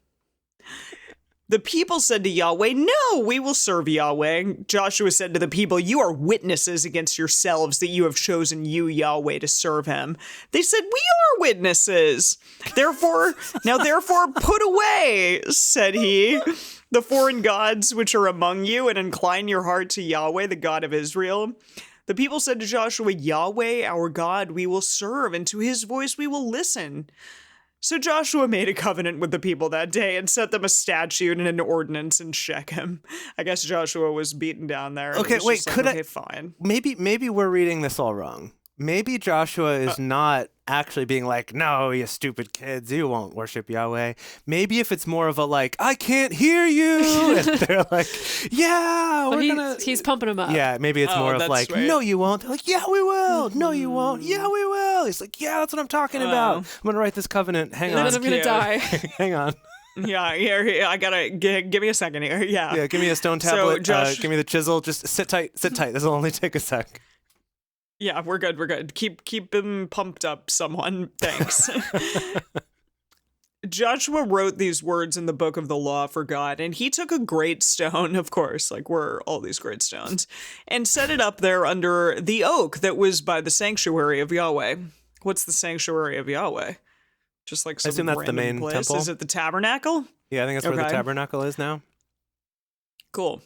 The people said to Yahweh, "No, we will serve Yahweh." Joshua said to the people, "You are witnesses against yourselves that you have chosen you, Yahweh, to serve him." They said, "We are witnesses. Therefore, put away," said he, "the foreign gods which are among you, and incline your heart to Yahweh, the God of Israel." The people said to Joshua, "Yahweh, our God, we will serve, and to his voice we will listen." So Joshua made a covenant with the people that day and set them a statute and an ordinance in Shechem. I guess Joshua was beaten down there. And Okay, was wait, just like, could I- okay, fine. Maybe we're reading this all wrong. Maybe Joshua is not actually being like, "No, you stupid kids, you won't worship Yahweh." Maybe if it's more of a like, "I can't hear you," and they're like, "Yeah, But we're gonna." he's pumping him up. Yeah, maybe it's more of that's like, sweet. "No, you won't." They're like, "Yeah, we will." "No, you won't." "Yeah, we will." He's like, "Yeah, that's what I'm talking about. I'm gonna write this covenant. Hang And on, then I'm gonna cute. die. hang on. Yeah, here, I gotta, give me a second here. Yeah. Yeah, give me a stone So, tablet. Josh- Give me the chisel. Just sit tight. Sit tight. This will only take a sec. Yeah, we're good. Keep him pumped up, someone. Thanks. Joshua wrote these words in the book of the law for God, and he took a great stone, of course, like we're all these great stones, and set it up there under the oak that was by the sanctuary of Yahweh. What's the sanctuary of Yahweh? Just like some assume that's the random main place? temple? Is it the tabernacle? Yeah, I think that's where the Okay. tabernacle is now. Cool.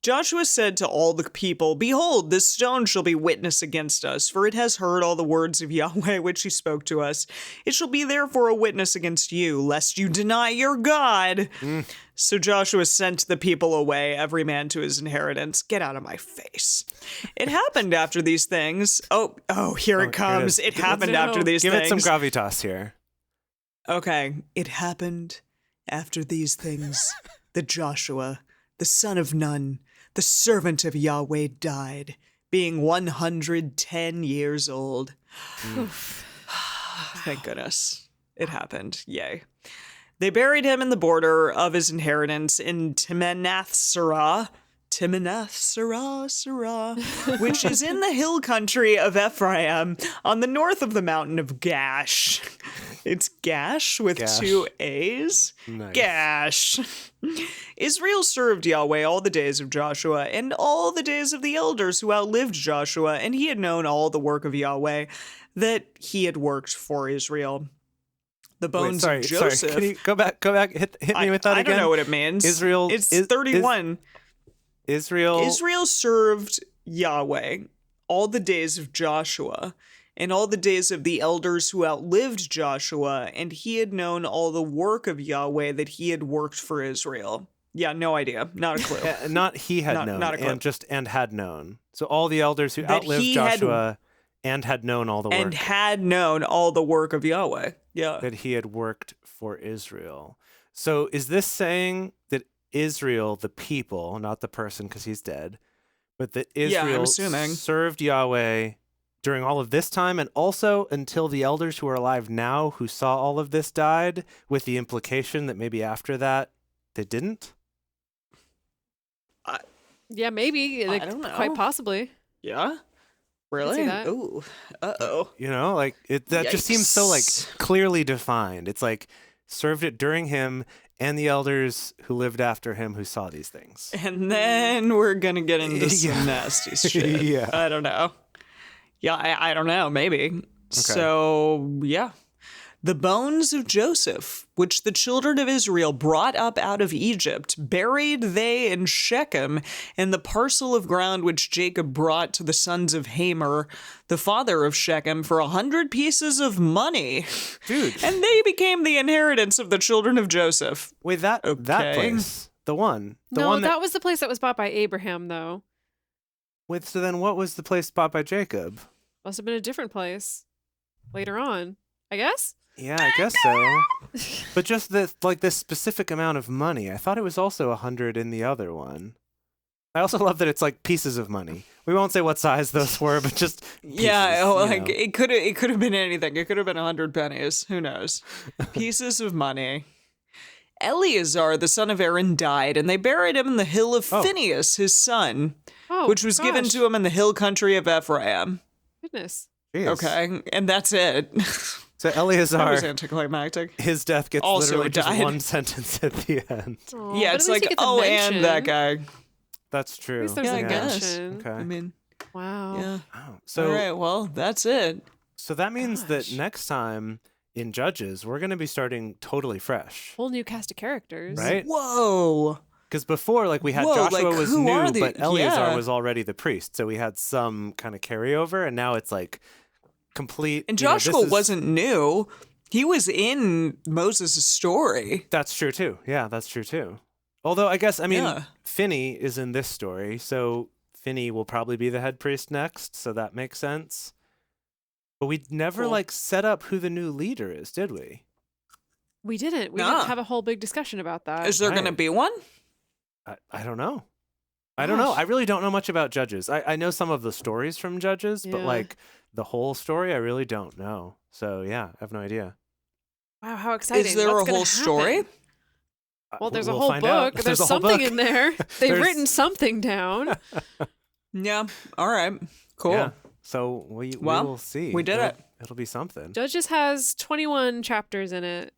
Joshua said to all the people, "Behold, this stone shall be witness against us, for it has heard all the words of Yahweh which he spoke to us. It shall be therefore a witness against you, lest you deny your God." So Joshua sent the people away, every man to his inheritance. Get out of my face. It happened after these things. Oh, here it comes. is. It happened No. after these Give things. it some gravitas here. Okay, it happened after these things that Joshua, the son of Nun, the servant of Yahweh, died, being 110 years old. Thank goodness. It happened. Yay. They buried him in the border of his inheritance in Timnath-Serah, which is in the hill country of Ephraim, on the north of the mountain of Gash. It's Gash with Gash. 2 A's. Nice. Gash. Israel served Yahweh all the days of Joshua and all the days of the elders who outlived Joshua, and he had known all the work of Yahweh that he had worked for Israel. The bones Wait, of Joseph. Sorry. Can you go back? Hit me with that I again. don't know what it means. Israel. It's is- 31. Israel. Israel served Yahweh all the days of Joshua and all the days of the elders who outlived Joshua, and he had known all the work of Yahweh that he had worked for Israel. Yeah, no idea. Not a clue. Not he had Not- known, not a clue. and had known. So all the elders who That outlived he had- Joshua and had known all the work And had known all the work of Yahweh. Yeah. that he had worked for Israel. So is this saying that Israel, the people, not the person because he's dead, but that Yeah, I'm Israel assuming. served Yahweh during all of this time and also until the elders who are alive now who saw all of this died, with the implication that maybe after that they didn't? Yeah, maybe. I don't know. Quite possibly. Yeah? Really? that. Ooh. Uh-oh. You know, like that just seems so like Yikes. clearly defined. It's like served it during him and the elders who lived after him who saw these things. And then we're gonna get into some Yeah. nasty shit. Yeah. I don't know. Yeah, I don't know. Maybe. So, yeah. The bones of Joseph, which the children of Israel brought up out of Egypt, buried they in Shechem, in the parcel of ground which Jacob brought to the sons of Hamor, the father of Shechem, for 100 pieces of money. Dude, And they became the inheritance of the children of Joseph. wait, that Okay. place, the one No, that that was the place that was bought by Abraham, though. wait, so then what was the place bought by Jacob? Must have been a different place later on, I guess. Yeah, I guess so. But just this, like this specific amount of money. I thought it was also 100 in the other one. I also love that it's like pieces of money. We won't say what size those were, but just pieces, Yeah, you like know. it could have been anything. It could have been 100 pennies. Who knows? Pieces of money. Eleazar, the son of Aaron, died, and they buried him in the hill of Oh. Phinehas, his son, Oh, which was given gosh. to him in the hill country of Ephraim. Goodness. Jeez. Okay, and that's it. So That was Eleazar, anticlimactic. his death gets Also literally just died. one sentence at the end. Aw, Yeah, but it's at least like, you get the oh, mention. and that guy. That's true. At least there's Yeah, a I guess. mention. Okay. I mean, Wow. yeah. Oh, so All right, well, that's it. so that means that Gosh. next time in Judges, we're going to be starting totally fresh, Whole new cast of characters. right? Whoa. Because before, like, we had Whoa, Joshua like, was who new, are the- but Eleazar yeah. was already the priest, so we had some kind of carryover, and now it's like complete. And you know, this Joshua is- wasn't new. He was in Moses' story. That's true too. Yeah, that's true too. Although I guess Yeah. Finney is in this story, so Finney will probably be the head priest next, so that makes sense. But we never Cool. like set up who the new leader is, did we? We didn't. We Nah. didn't have a whole big discussion about that. Is there going to right. be one? I don't know. I don't know. Gosh. I really don't know much about Judges. I know some of the stories from Judges, but Yeah. like the whole story, I really don't know. So yeah, I have no idea. Wow, how exciting. Is there What's a gonna whole story? happen? Well, there's a We'll whole find out. book. There's a whole something book. in there. They've There's- written something down. Yeah. All right. Cool. Yeah. So we Well, will see. we did it. It'll be something. Judges has 21 chapters in it.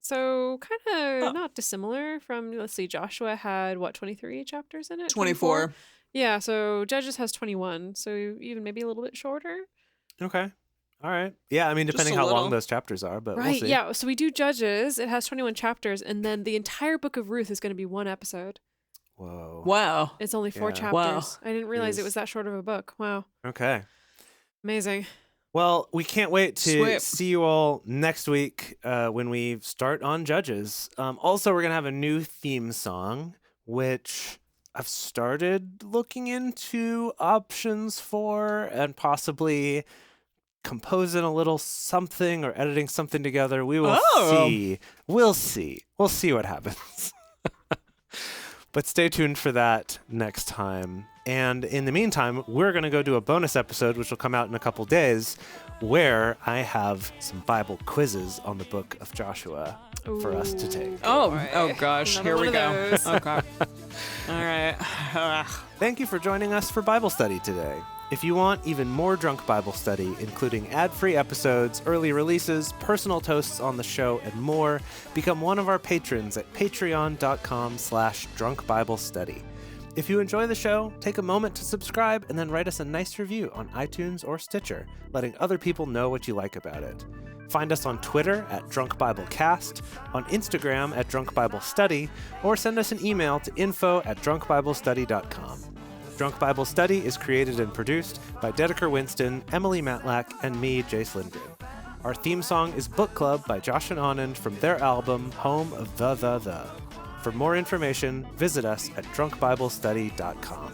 So kind of Oh. not dissimilar from, let's see, Joshua had, what, 23 chapters in it? 24. Yeah, so Judges has 21. So even maybe a little bit shorter. Okay. All right. Yeah, I mean, Just depending a how long little. those chapters are, but we'll Right, see. yeah. So we do Judges. It has 21 chapters. And then the entire book of Ruth is going to be one episode. Whoa. Wow. It's only 4 Yeah. chapters. Wow. I didn't realize Jeez. it was that short of a book. Wow. Okay. Amazing. Well, we can't wait to Sweet. see you all next week when we start on Judges. Also, we're going to have a new theme song, which I've started looking into options for and possibly composing a little something or editing something together. We will Oh. see. We'll see. We'll see what happens. But stay tuned for that next time. And in the meantime, we're going to go do a bonus episode, which will come out in a couple days, where I have some Bible quizzes on the book of Joshua for us to take. Oh, boy. oh gosh. Another Here one we of go. those. Okay. All right. Thank you for joining us for Bible study today. If you want even more Drunk Bible Study, including ad-free episodes, early releases, personal toasts on the show, and more, become one of our patrons at patreon.com/drunkbiblestudy. If you enjoy the show, take a moment to subscribe and then write us a nice review on iTunes or Stitcher, letting other people know what you like about it. Find us on Twitter at DrunkBibleCast, on Instagram at DrunkBibleStudy, or send us an email to info@drunkbiblestudy.com. Drunk Bible Study is created and produced by Dedeker Winston, Emily Matlack, and me, Jace Lindgren. Our theme song is Book Club by Josh and Anand from their album Home of the. For more information, visit us at drunkbiblestudy.com.